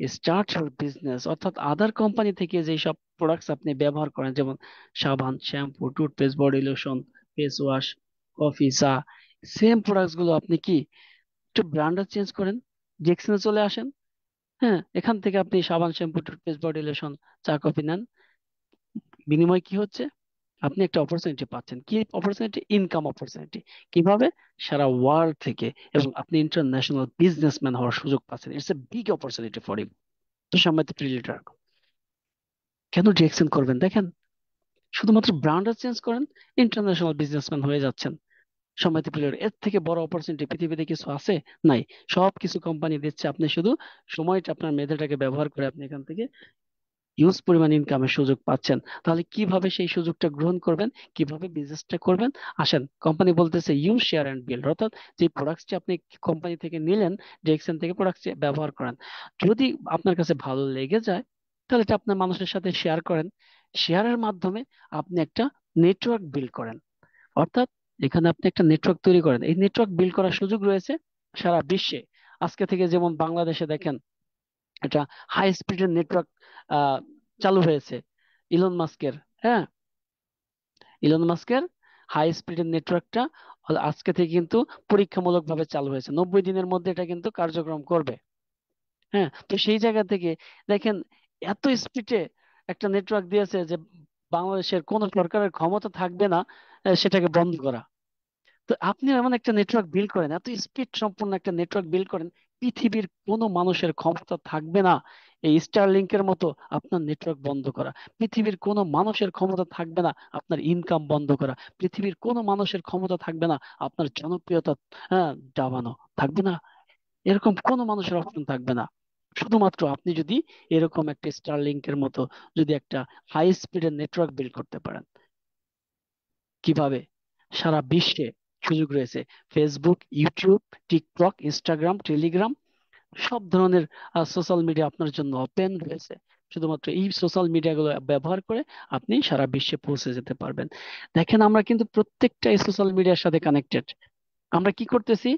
start your business. অর্থাৎ আদার কোম্পানি থেকে যেই সব প্রোডাক্টস আপনি ব্যবহার করেন, যেমন সাবান, shampoo, toothpaste, body lotion, face wash, coffee, চা, সেম প্রোডাক্টস গুলো আপনি কি একটু ব্র্যান্ডটা চেঞ্জ করেন, ডিএক্সএনে চলে আসেন। হ্যাঁ, এখান থেকে আপনি সাবান, শ্যাম্পু, টুথপেস্ট, বডি লোশন, চা, কফি নেন। বিনিময় কি হচ্ছে? আপনি একটা অপরচুনিটি পাচ্ছেন। কি অপরচুনিটি? Income opportunity. কিভাবে? সারা ওয়ার্ল্ড থেকে। এবং আপনি ইন্টারন্যাশনাল বিজনেসম্যান হওয়ার সুযোগ পাচ্ছেন। It's a big opportunity for you. তো সম্মানিত ট্রিলিটার, কেন ডিএক্সএন করবেন? দেখেন, শুধুমাত্র ব্র্যান্ডটা চেঞ্জ করেন, ইন্টারন্যাশনাল বিজনেসম্যান হয়ে যাচ্ছেন। সম্মানিত প্লেয়ার, এর থেকে বড় অপরচুনিটি পৃথিবীতে কিছু আছে? নাই। সব কিছু কোম্পানি দিচ্ছে, আপনি শুধু সময়টা, আপনার মেধাটাকে ব্যবহার করে আপনি এখান থেকে হিউজ পরিমাণ ইনকামের সুযোগ পাচ্ছেন। তাহলে কিভাবে সেই সুযোগটা গ্রহণ করবেন, কিভাবে বিজনেসটা করবেন? আসেন, কোম্পানি বলতেছে ইউজ, শেয়ার এন্ড বিল্ড। অর্থাৎ যে প্রোডাক্টসটি আপনি কোম্পানি থেকে নিলেন, ডিএক্সএন থেকে প্রোডাক্টস ব্যবহার করেন, যদি আপনার কাছে ভালো লেগে যায়, তাহলে এটা আপনার মানুষের সাথে শেয়ার করেন। শেয়ারের মাধ্যমে আপনি একটা নেটওয়ার্ক বিল্ড করেন। অর্থাৎ এখানে আপনি একটা নেটওয়ার্ক তৈরি করেন। এই নেটওয়ার্ক বিল্ড করার সুযোগ রয়েছে সারা বিশ্বে। আজকে থেকে যেমন বাংলাদেশে দেখেন একটা হাই স্পিডের নেটওয়ার্ক চালু হয়েছে ইলন মাস্কের। হ্যাঁ, ইলন মাস্কের হাই স্পিডের নেটওয়ার্কটা আজকে থেকে কিন্তু পরীক্ষামূলক ভাবে চালু হয়েছে, 90 দিনের মধ্যে এটা কিন্তু কার্যক্রম করবে। হ্যাঁ, তো সেই জায়গা থেকে দেখেন, এত স্পিডে একটা নেটওয়ার্ক দিয়েছে যে বাংলাদেশের কোন সরকারের ক্ষমতা থাকবে না সেটাকে বন্ধ করা। তো আপনি এমন একটা নেটওয়ার্ক বিল্ড করেন, এত স্পিড সম্পন্ন একটা নেটওয়ার্ক বিল্ড করেন, পৃথিবীর কোনো মানুষের ক্ষমতা থাকবে না এই স্টারলিংকের মতো আপনার নেটওয়ার্ক বন্ধ করা। পৃথিবীর কোনো মানুষের ক্ষমতা থাকবে না আপনার ইনকাম বন্ধ করা। পৃথিবীর কোনো মানুষের ক্ষমতা থাকবে না আপনার জনপ্রিয়তা দাবানো, থাকবে না। এরকম কোনো মানুষের অপশন থাকবে না। শুধুমাত্র আপনি যদি এরকম একটা স্টারলিংকের মতো যদি একটা হাই স্পিডের নেটওয়ার্ক বিল্ড করতে পারেন। কিভাবে? সারা বিশ্বে সুযোগ রয়েছে। Facebook, YouTube, TikTok, Instagram, Telegram, সব ধরনের সোশ্যাল মিডিয়া আপনার জন্য ওপেন রয়েছে। শুধুমাত্র এই সোশ্যাল মিডিয়াগুলো ব্যবহার করে আপনি সারা বিশ্বে পৌঁছে যেতে পারবেন। দেখেন, আমরা কিন্তু প্রত্যেকটা এই সোশ্যাল মিডিয়ার সাথে কানেক্টেড। আমরা কি করতেছি?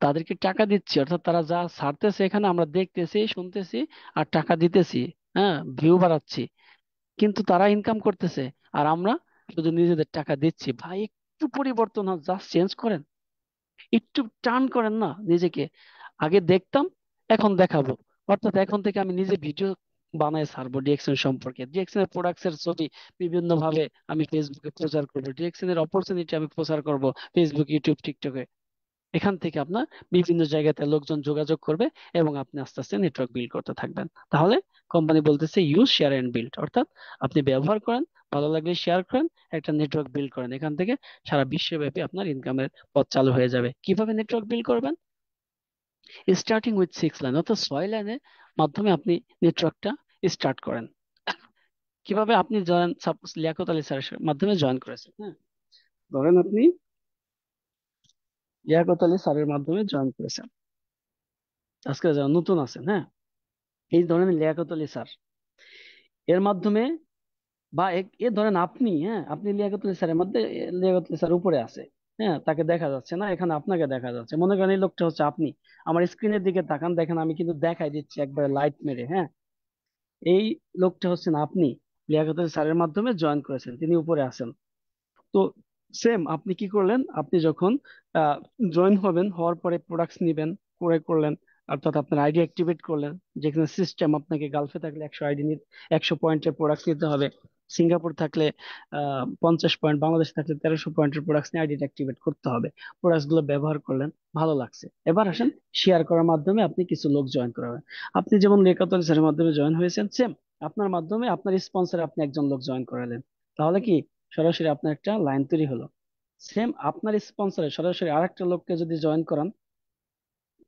তাদেরকে টাকা দিচ্ছি, অর্থাৎ তারা যা ছাড়তেছে এখানে আমরা দেখতেছি, শুনতেছি, আর টাকা দিতেছি। হ্যাঁ, ভিউ বাড়াচ্ছি, কিন্তু তারা ইনকাম করতেছে আর আমরা শুধু নিজেদের টাকা দিচ্ছি। ভাই, একটু পরিবর্তন হয়, জাস্ট চেঞ্জ করেন, একটু টার্ন করেন না নিজেকে। আগে দেখতাম, এখন দেখাবো। অর্থাৎ এখন থেকে আমি নিজে ভিডিও বানায় ছাড়বো ডিএক্সএন সম্পর্কে, ডিএক্সএন এর প্রোডাক্টস এর ছবি বিভিন্ন ভাবে আমি ফেসবুকে প্রচার করবো, ডিএক্সএন এর অপরচুনিটি আমি প্রচার করব ফেসবুক, ইউটিউব, টিকটকে। এখান থেকে আপনার বিভিন্ন জায়গাতে লোকজন যোগাযোগ করবে, এবং আপনি আস্তে আস্তে নেটওয়ার্ক বিল্ড করতে থাকবেন। তাহলে কোম্পানি বলতেছে ইউজ, শেয়ার এন্ড বিল্ড। অর্থাৎ আপনি ব্যবহার করেন, ভালো লাগলে শেয়ার করেন, একটা নেটওয়ার্ক বিল্ড করেন। এখান থেকে সারা বিশ্বব্যাপী আপনার ইনকামের পথ চালু হয়ে যাবে। কিভাবে নেটওয়ার্ক বিল্ড করবেন? স্টার্টিং উইথ 6 লাইন, অর্থাৎ 6 লাইনের মাধ্যমে আপনি নেটওয়ার্কটা স্টার্ট করেন। কিভাবে? আপনি জয়েন, সাপোজ লিয়াকত আলী স্যারের মাধ্যমে জয়েন করেছেন। হ্যাঁ, ধরেন আপনি লিয়াকত আলী স্যারের মাধ্যমে জয়েন করেছেন, আজকে যারা নতুন আছেন। হ্যাঁ, এই ধরেন লিয়াকত আলী স্যার এর মাধ্যমে, বা এ ধরেন আপনি, হ্যাঁ, আপনি লিয়াকত আলী স্যারের মধ্যে, লিয়াকত আলী স্যার উপরে আছে। হ্যাঁ, তাকে দেখা যাচ্ছে না, এখানে আপনাকে দেখা যাচ্ছে। মনে করেন এই লোকটা হচ্ছে আপনি। আমার স্ক্রিনের দিকে তাকান, দেখেন আমি কিন্তু দেখাই দিচ্ছি একবার লাইট মেরে। হ্যাঁ, এই লোকটা হচ্ছেন আপনি। লিয়াকত আলী স্যারের মাধ্যমে জয়েন করেছেন, তিনি উপরে আছেন। তো সেম আপনি কি করলেন, আপনি যখন জয়েন হবেন, হওয়ার পরে প্রোডাক্টস নিবেন, ক্রয় করলেন, অর্থাৎ আপনার আইডি অ্যাক্টিভেট করলেন। যেখানে সিস্টেম আপনাকে গালফে থাকলে 100 আইডি 100 পয়েন্টের প্রোডাক্টস নিতে হবে। সিঙ্গাপুর থাকলে 50 পয়েন্ট, বাংলাদেশ থাকলে 1300 পয়েন্টের প্রোডাক্টস নিয়ে আইডিটা অ্যাক্টিভেট করতে হবে। প্রোডাক্টস গুলো ব্যবহার করলেন, ভালো লাগছে। এবার আসেন, শেয়ার করার মাধ্যমে আপনি কিছু লোক জয়েন করাবেন। আপনি যেমন লিয়াকত আলী স্যারের মাধ্যমে জয়েন হয়েছেন, সেম আপনার মাধ্যমে আপনার স্পন্সরে আপনি একজন লোক জয়েন করালেন। তাহলে কি সরাসরি আপনার একটা লাইন তৈরি হলো। সেম আপনার স্পন্সরে সরাসরি আরেকটা লোককে যদি জয়েন করান,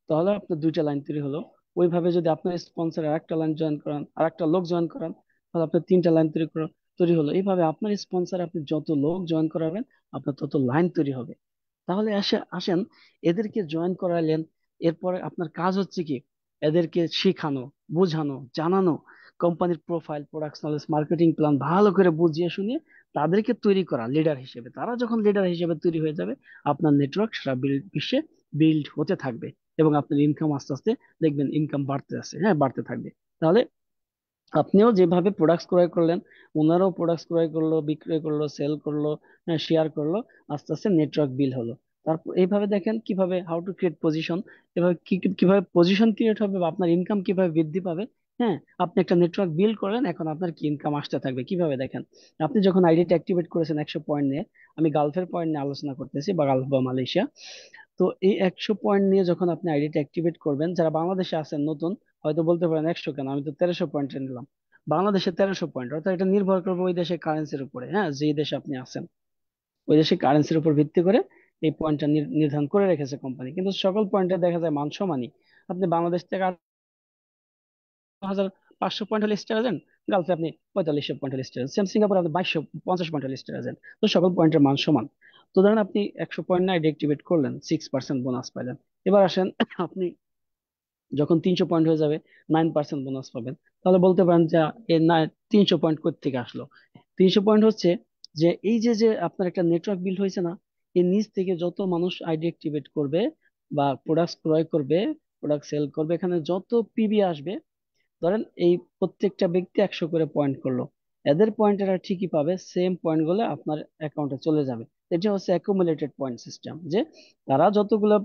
তাহলে আপনার দুইটা লাইন তৈরি হলো। ওইভাবে যদি আপনার স্পন্সরে আরেকটা লাইন জয়েন করান, আরেকটা লোক জয়েন করান, তাহলে আপনার তিনটা লাইন তৈরি হলো। এইভাবে আপনার স্পন্সরে আপনি যত লোক জয়েন করাবেন, আপনার তত লাইন তৈরি হবে। তাহলে আসেন, এদেরকে জয়েন করালেন, এরপরে আপনার কাজ হচ্ছে কি, এদেরকে শেখানো, বোঝানো, জানানো, কোম্পানির profile, product knowledge, marketing plan ভালো করে বুঝিয়ে শুনিয়ে তাদেরকে তৈরি করা লিডার হিসেবে। তারা যখন লিডার হিসেবে তৈরি হয়ে যাবে, আপনার নেটওয়ার্ক সারা বিশ্বে বিল্ড হতে থাকবে, এবং আপনার ইনকাম আস্তে আস্তে দেখবেন ইনকাম বাড়তে আছে, হ্যাঁ বাড়তে থাকবে। তাহলে আপনিও যেভাবে প্রোডাক্টস ক্রয় করলেন, ওনারাও প্রোডাক্টস ক্রয় করলো, বিক্রয় করলো, সেল করলো, শেয়ার করলো, আস্তে আস্তে নেটওয়ার্ক বিল হলো। তারপর এইভাবে দেখেন কিভাবে হাউ টু ক্রিয়েট পজিশন, এভাবে কিভাবে পজিশন ক্রিয়েট হবে বা আপনার ইনকাম কিভাবে বৃদ্ধি পাবে। হ্যাঁ, আপনি একটা নেটওয়ার্ক বিল্ড করলেন, এখন আপনার কি ইনকাম আসতে থাকবে কিভাবে দেখেন। আপনি যখন আইডিটা অ্যাক্টিভেট করেছেন 100 পয়েন্ট নিয়ে, আমি গালফের পয়েন্ট নিয়ে আলোচনা করতেছি, বা গালফ বা মালয়েশিয়া। তো এই 100 পয়েন্ট নিয়ে যখন আপনি আইডিটা অ্যাক্টিভেট করবেন, যারা বাংলাদেশে আছেন নতুন, হয়তো বলতে পারেন 100 কেন, আমি তো 1300 পয়েন্টে নিলাম। বাংলাদেশে 1300 পয়েন্ট, অর্থাৎ এটা নির্ভর করবে ওই দেশের কারেন্সির উপরে। হ্যাঁ, যে দেশে আপনি আছেন ওই দেশের কারেন্সির উপর ভিত্তি করে এই পয়েন্টটা নির্ধারণ করে রেখেছে কোম্পানি, কিন্তু সকল পয়েন্টে দেখা যায় মান সমানই। আপনি বাংলাদেশ থেকে 1500 পয়েন্ট হলে স্টার এজেন্ট, গালফে আপনি 4500 পয়েন্ট হলে স্টার এজেন্ট, সেম সিঙ্গাপুরে আপনি 2250 পয়েন্ট হলে স্টার এজেন্ট। তো সকল পয়েন্টের মান সমান। তো ধরেন আপনি 100 পয়েন্ট না ডিঅ্যাক্টিভেট করলেন, 6% বোনাস পাইলেন। এবার আসেন, আপনি যখন 300 পয়েন্ট হয়ে যাবে, 9% বোনাস পাবেন। তাহলে বলতে পারেন যে এ না, 300 পয়েন্ট কোত্থেকে আসলো? 300 পয়েন্ট হচ্ছে যে এই যে যে আপনার একটা নেটওয়ার্ক বিল্ড হয়েছে না, এর নিচ থেকে যত মানুষ আইডি অ্যাক্টিভেট করবে বা প্রোডাক্ট ক্রয় করবে, প্রোডাক্ট সেল করবে, এখানে যত পিবি আসবে, ধরেন এই প্রত্যেকটা ব্যক্তি 100 করে পয়েন্ট করলো, এদের পয়েন্ট এরা ঠিকই পাবে, সেম পয়েন্ট গুলো আপনার অ্যাকাউন্টে চলে যাবে। এটা হচ্ছে অ্যাকুমুলেটেড পয়েন্ট সিস্টেম, যে তারা যতগুলো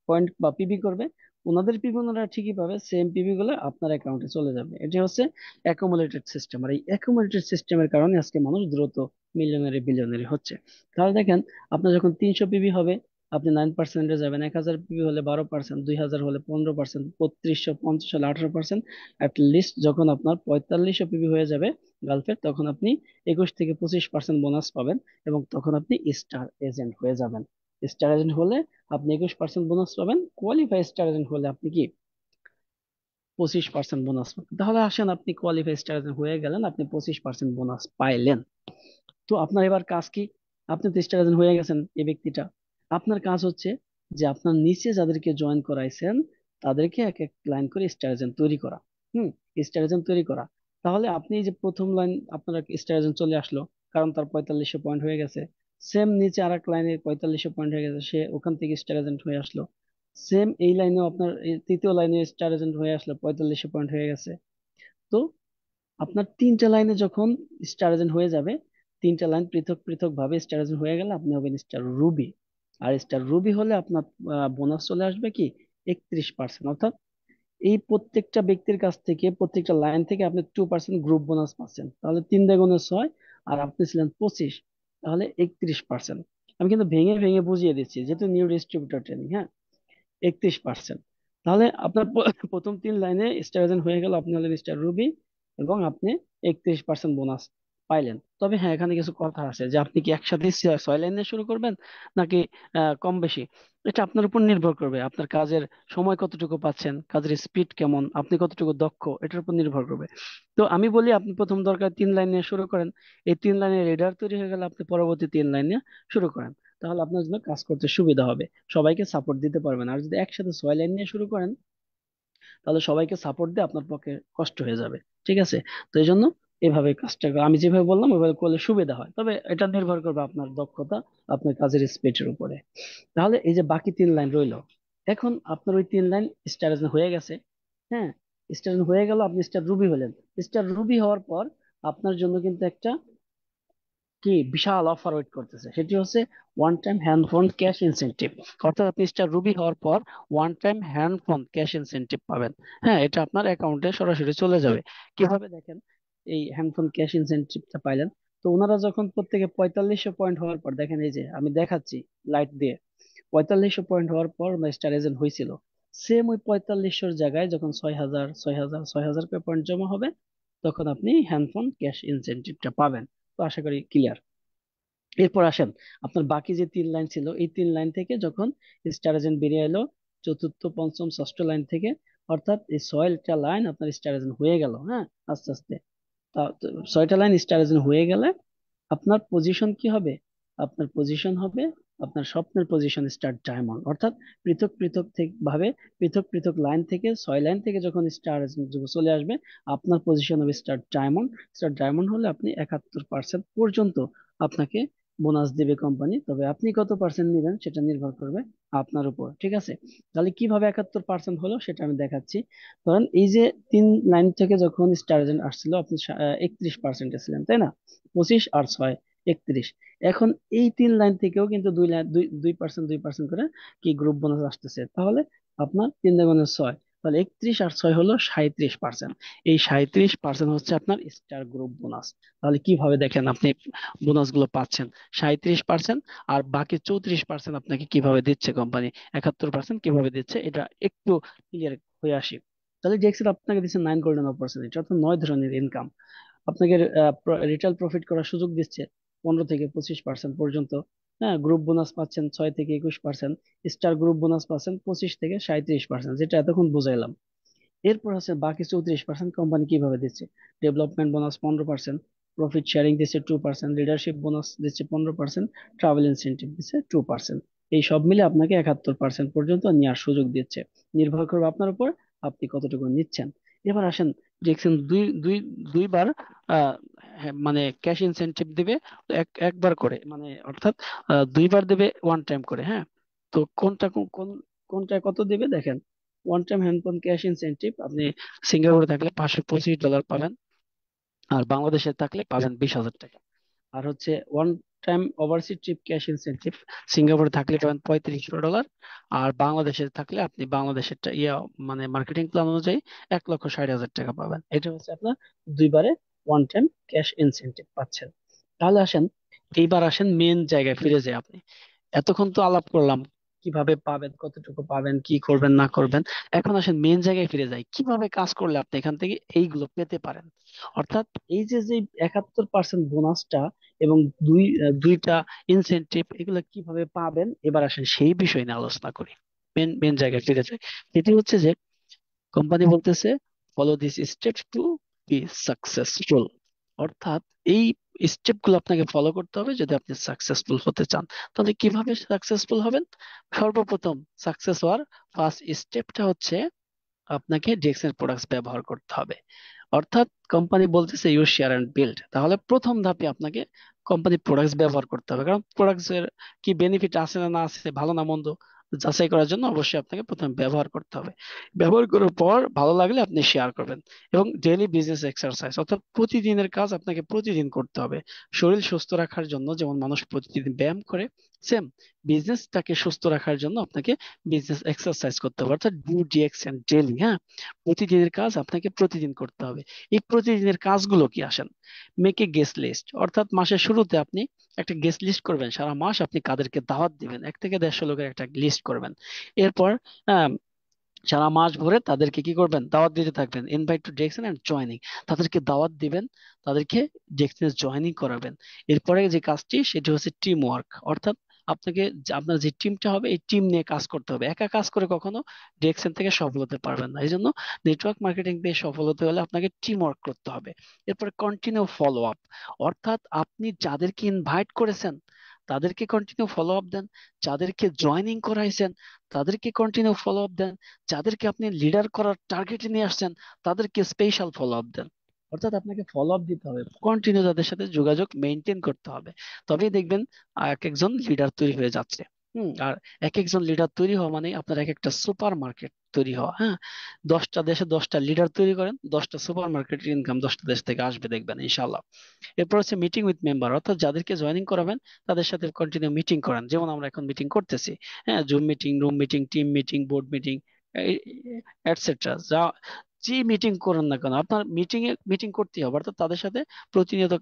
পয়েন্ট বা পিবি করবে, ওনাদের পিবি ওনারা ঠিকই পাবে, সেম পিবি গুলো আপনার অ্যাকাউন্টে চলে যাবে। এটা হচ্ছে অ্যাকুমুলেটেড সিস্টেম। আর এই অ্যাকুমুলেটেড সিস্টেমের কারণে আজকে মানুষ দ্রুত মিলিয়নারি বিলিয়নারি হচ্ছে। তাহলে দেখেন, আপনার যখন 300 পিবি হবে, আপনি 9%-এ যাবেন। 1000 পিবি হলে 12%, 2000 হলে 15%, 3250 হলে 18%। অ্যাট লিস্ট যখন আপনার 4500 পিবি হয়ে যাবে গালফের, তখন আপনি 21 থেকে 25% বোনাস পাবেন, এবং তখন আপনি স্টার এজেন্ট হয়ে যাবেন। স্টার এজেন্ট হলে আপনি 21% বোনাস পাবেন, কোয়ালিফাই স্টার এজেন্ট হলে আপনি কি 25% বোনাস পাবেন। তাহলে আসেন, আপনি কোয়ালিফাই স্টার এজেন্ট হয়ে গেলেন, আপনি 25% বোনাস পাইলেন। তো আপনার এবার কাজ কি? আপনি তো স্টার এজেন্ট হয়ে গেছেন, এই ব্যক্তিটা। আপনার কাজ হচ্ছে যে আপনার নিচে যাদেরকে জয়েন করাইছেন, তাদেরকে এক এক লাইন করে স্টার এজেন্ট তৈরি করা। হুম, স্টার এজেন্ট তৈরি করা। তাহলে আপনি এই যে প্রথম লাইন আপনার স্টার এজেন্ট চলে আসলো, কারণ তার 4500 পয়েন্ট হয়ে গেছে। সেম নিচে আর এক লাইনে 4500 পয়েন্ট হয়ে গেছে, সে ওখান থেকে স্টার এজেন্ট হয়ে আসলো। সেম এই লাইনেও আপনার এই তৃতীয় লাইনে স্টার এজেন্ট হয়ে আসলো, 4500 পয়েন্ট হয়ে গেছে। তো আপনার তিনটা লাইনে যখন স্টার এজেন্ট হয়ে যাবে, তিনটা লাইন পৃথক পৃথক ভাবে স্টার এজেন্ট হয়ে গেলে আপনি হবেন স্টার রুবি। আর স্টার রুবি হলে আপনার বোনাস চলে আসবে কি 31%। অর্থাৎ এই প্রত্যেকটা ব্যক্তির কাছ থেকে, প্রত্যেকটা লাইন থেকে আপনি 2% গ্রুপ বোনাস পাচ্ছেন। তাহলে 3 × 6, আর আপনি ছিলেন 25, তাহলে 31%। আমি কিন্তু ভেঙে ভেঙে বুঝিয়ে দিচ্ছি, যেহেতু নিউ ডিস্ট্রিবিউটর ট্রেনিং। হ্যাঁ, 31%। তাহলে আপনার প্রথম 3 লাইনে স্টার এজেন্ট হয়ে গেল, আপনি হলেন স্টার রুবি, এবং আপনি 31% বোনাস পাইলেন। তবে হ্যাঁ, এখানে কিছু কথা আছে, যে আপনি কি একসাথে 6 লাইনে শুরু করবেন, নাকি কম বেশি, এটা আপনার উপর নির্ভর করবে। আপনার কাজের সময় কতটুকু পাচ্ছেন, কাজের স্পিড কেমন, আপনি কতটুকু দক্ষ, এটার উপর নির্ভর করবে। তো আমি বলি, আপনি প্রথম দরকার 3 লাইনে শুরু করেন। এই 3 লাইনে রেডার তৈরি হয়ে গেলে আপনি পরবর্তী 3 লাইনে শুরু করেন। তাহলে আপনার জন্য কাজ করতে সুবিধা হবে, সবাইকে সাপোর্ট দিতে পারবেন। আর যদি একসাথে 6 লাইন নিয়ে শুরু করেন, তাহলে সবাইকে সাপোর্ট দিয়ে আপনার পক্ষে কষ্ট হয়ে যাবে। ঠিক আছে? তো এই জন্য এভাবে কাজটা আমি যেভাবে বললাম ওইভাবে করলে সুবিধা হয়, তবে এটা নির্ভর করবে আপনার দক্ষতা, আপনার কাজের স্পিডের উপরে। তাহলে এই যে বাকি 3 লাইন রইলো, এখন আপনার ওই 3 লাইন স্টার হয়ে গেছে। হ্যাঁ, স্টার হয়ে গেল, আপনি স্টার রুবি হলেন। স্টার রুবি হওয়ার পর আপনার জন্য কিন্তু একটা কি বিশাল অফার ওয়েট করতেছে, সেটি হচ্ছে one time hand phone cash incentive. অর্থাৎ আপনি স্টার রুবি হওয়ার পর one time hand phone cash incentive পাবেন। হ্যাঁ, এটা আপনার অ্যাকাউন্টে সরাসরি চলে যাবে। কিভাবে দেখেন, এই হ্যান্ড ফোন ক্যাশ ইনসেনটিভটা পাইলেন। তো ওনারা যখন প্রত্যেকে 4500 পয়েন্ট হওয়ার পর, দেখেন এই যে আমি দেখাচ্ছি লাইট দিয়ে, 4500 পয়েন্ট হওয়ার পর ওনার স্টার এজেন্ট হয়েছিল। সেম ওই 4500 জায়গায় যখন 6000 6000 6000 করে পয়েন্ট জমা হবে, তখন আপনি হ্যান্ড ফোন ক্যাশ ইনসেনটিভটা পাবেন। তো আশা করি ক্লিয়ার। এরপর আসেন, আপনার বাকি যে 3 লাইন ছিল, এই 3 লাইন থেকে যখন স্টার এজেন্ট বেরিয়ে এলো, চতুর্থ পঞ্চম ষষ্ঠ লাইন থেকে, অর্থাৎ এই 6টা লাইন আপনার স্টার এজেন্ট হয়ে গেল। হ্যাঁ, আস্তে আস্তে তো 6টা লাইন স্টার এজেন্ট হয়ে গেলে আপনার পজিশন কি হবে? আপনার পজিশন হবে আপনার স্বপ্নের পজিশন স্টার ডায়মন্ড। অর্থাৎ পৃথক পৃথক থেকে ভাবে, পৃথক পৃথক লাইন থেকে 6 লাইন থেকে যখন স্টার চলে আসবে, আপনার পজিশন হবে স্টার ডায়মন্ড। স্টার ডায়মন্ড হলে আপনি 71% পর্যন্ত আপনাকে বোনাস দিবে কোম্পানি, তবে আপনি কত পার্সেন্ট নেবেন সেটা নির্ভর করবে আপনার উপর। ঠিক আছে, তাহলে কিভাবে 71% হলো সেটা আমি দেখাচ্ছি। ধরেন এই যে 3 লাইন থেকে যখন স্টার আসছিল, আপনি 31% ছিলেন, তাই না? 25 আর 6, 31। এখন এই 3 লাইন থেকেও কিন্তু 2 লাইন 2% 2% করে কি গ্রুপ বোনাস আসতেছে। তাহলে আপনার 3 × 6, তাহলে 31 আর 6 হলো 37%। এই 37% হচ্ছে আপনার স্টার গ্রুপ বোনাস। তাহলে কিভাবে দেখেন আপনি বোনাস গুলো পাচ্ছেন? 37%, আর বাকি 34% আপনাকে কিভাবে দিচ্ছে কোম্পানি, 71% কিভাবে দিচ্ছে, এটা একটু ক্লিয়ার হয়ে আসি। তাহলে ডিএক্সএল আপনাকে দিচ্ছে 9 গোল্ডেন অপরচুনিটি, অর্থাৎ 9 ধরনের ইনকাম আপনাকে রিটেল প্রফিট করার সুযোগ দিচ্ছে 15 থেকে 25% পর্যন্ত। হ্যাঁ, গ্রুপ বোনাস পাচ্ছেন 6 থেকে 21%, স্টার গ্রুপ বোনাস পাচ্ছেন 25 থেকে 37%, যেটা এতক্ষণ বুঝাইলাম। এরপর আছে বাকি 34% কোম্পানি কিভাবে দিচ্ছে। ডেভেলপমেন্ট বোনাস 15%, প্রফিট শেয়ারিং দিচ্ছে 2%, লিডারশিপ বোনাস দিচ্ছে 15%, ট্রাভেল ইনসেন্টিভ দিচ্ছে 2%। এই সব মিলে আপনাকে 71% পর্যন্ত নেওয়ার সুযোগ দিচ্ছে। নির্ভর করবে আপনার উপর আপনি কতটুকু নিচ্ছেন। এবার আসেন, দেখছেন দুই দুই দুইবার হ্যাঁ, মানে ক্যাশ ইনসেন্টিভ দিবে একবার করে, মানে অর্থাৎ দুইবার দেবে ওয়ান টাইম করে। হ্যাঁ, তো কোনটা কত দিবে দেখেন। ওয়ান টাইম হ্যান্ডপন ক্যাশ ইনসেনটিভ আপনি সিঙ্গাপুরে থাকলে $525 পাবেন, আর বাংলাদেশে থাকলে পাবেন 20,000 টাকা। আর হচ্ছে one time overseas trip cash incentive, সিঙ্গাপুরে থাকলে পাবেন $35, আর বাংলাদেশে থাকলে আপনি বাংলাদেশের মানে মার্কেটিং প্ল্যান অনুযায়ী 1,60,000 টাকা পাবেন। এটা হচ্ছে আপনার দুইবারে ওয়ান টাইম ক্যাশ ইনসেনটিভ পাচ্ছেন। তাহলে আসেন, এইবার আসেন মেন জায়গায় ফিরে যাই। আপনি এতক্ষণ তো আলাপ করলাম কিভাবে পাবেন, কতটুকু পাবেন, কি করবেন না করবেন। এখন আসেন মেন জায়গায় ফিরে যাই, কিভাবে কাজ করলে আপনি এখান থেকে এইগুলো পেতে পারেন। অর্থাৎ এই যে যে 71% বোনাসটা এবং দুইটা ইনসেনটিভ, এগুলো কিভাবে পাবেন, এবার আসেন সেই বিষয় নিয়ে আলোচনা করি। মেন মেন জায়গায় ফিরে যাই, সেটি হচ্ছে যে কোম্পানি বলতেছে follow this step to be successful. অর্থাৎ এই স্টেপ গুলো আপনাকে ফলো করতে হবে যদি আপনি সাকসেসফুল হতে চান। তাহলে কিভাবে সাকসেসফুল হবেন? সর্বপ্রথম সাকসেস হওয়ার ফার্স্ট স্টেপটা হচ্ছে আপনাকে ডিএক্সএল প্রোডাক্টস ব্যবহার করতে হবে। অর্থাৎ কোম্পানি বলতেছে ইউজ শেয়ার এন্ড বিল্ড, তাহলে প্রথম ধাপে আপনাকে কোম্পানি প্রোডাক্টস ব্যবহার করতে হবে। কারণ প্রোডাক্টস এর কি বেনিফিট আছে না না আছে, ভালো না মন্দ যাচাই করার জন্য অবশ্যই আপনাকে প্রথমে ব্যবহার করতে হবে। ব্যবহার করার পর ভালো লাগলে আপনি শেয়ার করবেন। এবং ডেইলি বিজনেস এক্সারসাইজ, অর্থাৎ প্রতিদিনের কাজ আপনাকে প্রতিদিন করতে হবে। শরীর সুস্থ রাখার জন্য যেমন মানুষ প্রতিদিন ব্যায়াম করে, সেম বিজনেসটাকে সুস্থ রাখার জন্য আপনাকে বিজনেস এক্সারসাইজ করতে হবে। অর্থাৎ ডু ডিএক্সএন ডেইলি। হ্যাঁ, প্রতিদিনের কাজ আপনাকে প্রতিদিন করতে হবে। এই প্রতিদিনের কাজগুলো কি আসেন, মেক এ গেস্ট লিস্ট, অর্থাৎ মাসের শুরুতে আপনি একটা গেস্ট লিস্ট করবেন। সারা মাস আপনি কাদেরকে দাওয়াত দিবেন, 1 থেকে 150 লোকের একটা লিস্ট করবেন। এরপর আহ, সারা মাস ভরে তাদেরকে কি করবেন, দাওয়াত দিতে থাকবেন। Invite to direction and joining, তাদেরকে দাওয়াত দিবেন, তাদেরকে ডিরেকশনে জয়নিং করাবেন। এরপরে যে কাজটি সেটি হচ্ছে টিম ওয়ার্ক। অর্থাৎ আপনাকে আপনার যে টিমটা হবে এই টিম নিয়ে কাজ করতে হবে। একা কাজ করে কখনো ডিরেকশন থেকে সফল হতে পারবেন না। এই জন্য নেটওয়ার্ক মার্কেটিং দিয়ে সফল হতে হলে আপনাকে টিম ওয়ার্ক করতে হবে। এরপরে কন্টিনিউ ফলো আপ, অর্থাৎ আপনি যাদেরকে ইনভাইট করেছেন তাদেরকে কন্টিনিউ ফলো আপ দেন, যাদেরকে জয়নিং করাইছেন তাদেরকে কন্টিনিউ ফলো আপ দেন, যাদেরকে আপনি লিডার করার টার্গেটে নিয়ে আসছেন তাদেরকে স্পেশাল ফলো আপ দেন। অর্থাৎ আপনাকে ফলো আপ দিতে হবে, কন্টিনিউ তাদের সাথে যোগাযোগ মেনটেন করতে হবে। তবেই দেখবেন এক একজন লিডার তৈরি হয়ে যাচ্ছে। আর এক একজন লিডার তৈরি হওয়া মানে আপনার এক একটা সুপার মার্কেট তৈরি হওয়া। হ্যাঁ, 10টা দেশে 10টা লিডার তৈরি করেন, 10টা সুপার মার্কেটের ইনকাম 10টা দেশ থেকে আসবে দেখবেন ইনশাল্লাহ। এরপর হচ্ছে মিটিং উইথ মেম্বার, অর্থাৎ যাদেরকে জয়েনিং করাবেন তাদের সাথে কন্টিনিউ মিটিং করান, যেমন আমরা এখন মিটিং করতেছি। হ্যাঁ, zoom meeting, room meeting, team meeting, board meeting, etcetera. যে মিটিং করেন না কেন আপনার মিটিং করতেই হবে, অর্থাৎ তাদের সাথে প্রতিনিয়ত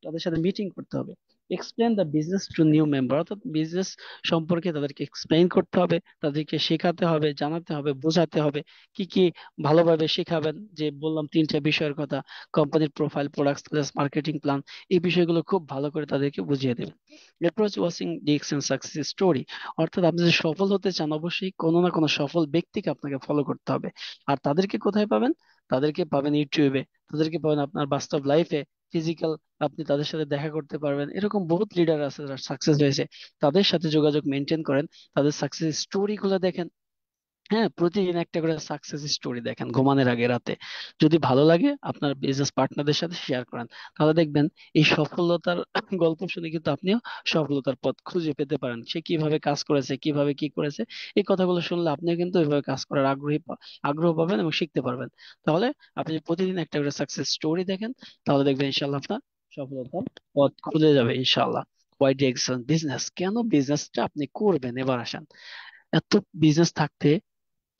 তাদের সাথে মিটিং করতে হবে। Explain the business to new member, অর্থাৎ বিজনেস সম্পর্কে তাদেরকে এক্সপ্লেইন করতে হবে, তাদেরকে শেখাতে হবে, জানাতে হবে, বোঝাতে হবে। কি কি ভালোভাবে শেখাবেন, যে বললাম 3টা বিষয়ের কথা, কোম্পানির প্রোফাইল, প্রোডাক্ট, মার্কেটিং প্ল্যান, এই বিষয়গুলো খুব ভালো করে তাদেরকে বুঝিয়ে দেবেন। এরপর হচ্ছে ওয়াচিং ডিএক্সএন সাকসেস স্টোরি, অর্থাৎ আপনি যদি সফল হতে চান অবশ্যই কোনো না কোনো সফল ব্যক্তিকে আপনাকে ফলো করতে হবে। আর তাদেরকে কোথায় পাবেন? তাদেরকে পাবেন ইউটিউবে, তাদেরকে পাবেন আপনার বাস্তব লাইফে, ফিজিক্যাল, আপনি তাদের সাথে দেখা করতে পারবেন। এরকম বহুত লিডার আছে যারা সাকসেস হয়েছে, তাদের সাথে যোগাযোগ মেনটেন করেন, তাদের সাকসেস স্টোরি গুলো দেখেন। হ্যাঁ, প্রতিদিন একটা করে সাকসেস স্টোরি দেখেন ঘুমানোর আগে রাতে। যদি ভালো লাগে আপনার বিজনেস পার্টনারদের সাথে শেয়ার করেন, তাহলে দেখবেন এই সফলতার গল্প শুনে কিন্তু আপনিও সফলতার পথ খুঁজে পেতে পারেন। সে কিভাবে কাজ করেছে, কিভাবে কি করেছে, এই কথাগুলো শুনলে আপনিও কিন্তু ওইভাবে কাজ করার আগ্রহ পাবেন এবং শিখতে পারবেন। তাহলে আপনি যদি প্রতিদিন একটা করে সাকসেস স্টোরি দেখেন, তাহলে দেখবেন ইনশাল্লাহ আপনার সফলতার পথ খুলে যাবে ইনশাল্লাহ। ওয়াই ডি এক্সেলেন্ট বিজনেস, কেন বিজনেসটা আপনি করবেন? এবার আসেন, এত বিজনেস থাকতে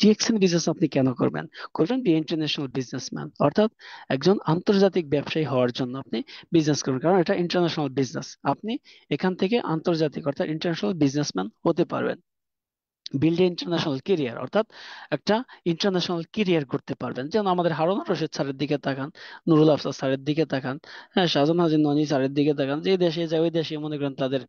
টিএক্সএন বিজনেস আপনি কেন করবেন? করবেন বি ইন্টারন্যাশনাল বিজনেসম্যান, অর্থাৎ একজন আন্তর্জাতিক ব্যবসায়ী হওয়ার জন্য আপনি বিজনেস করবেন, কারণ এটা ইন্টারন্যাশনাল বিজনেস। আপনি এখান থেকে আন্তর্জাতিক অর্থাৎ ইন্টারন্যাশনাল বিজনেসম্যান হতে পারবেন। বিল্ড ইন্টারন্যাশনাল কেরিয়ার, অর্থাৎ একটা ইন্টারন্যাশনাল কেরিয়ার করতে পারবেন। যেমন আমাদের হারুন রশিদ স্যারের দিকে তাকান, নুরুল আফসার স্যারের দিকে তাকান, হ্যাঁ, শাহজাহান হাজির ননি স্যারের দিকে তাকান, যে দেশে যায় ওই দেশে মনে করেন তাদের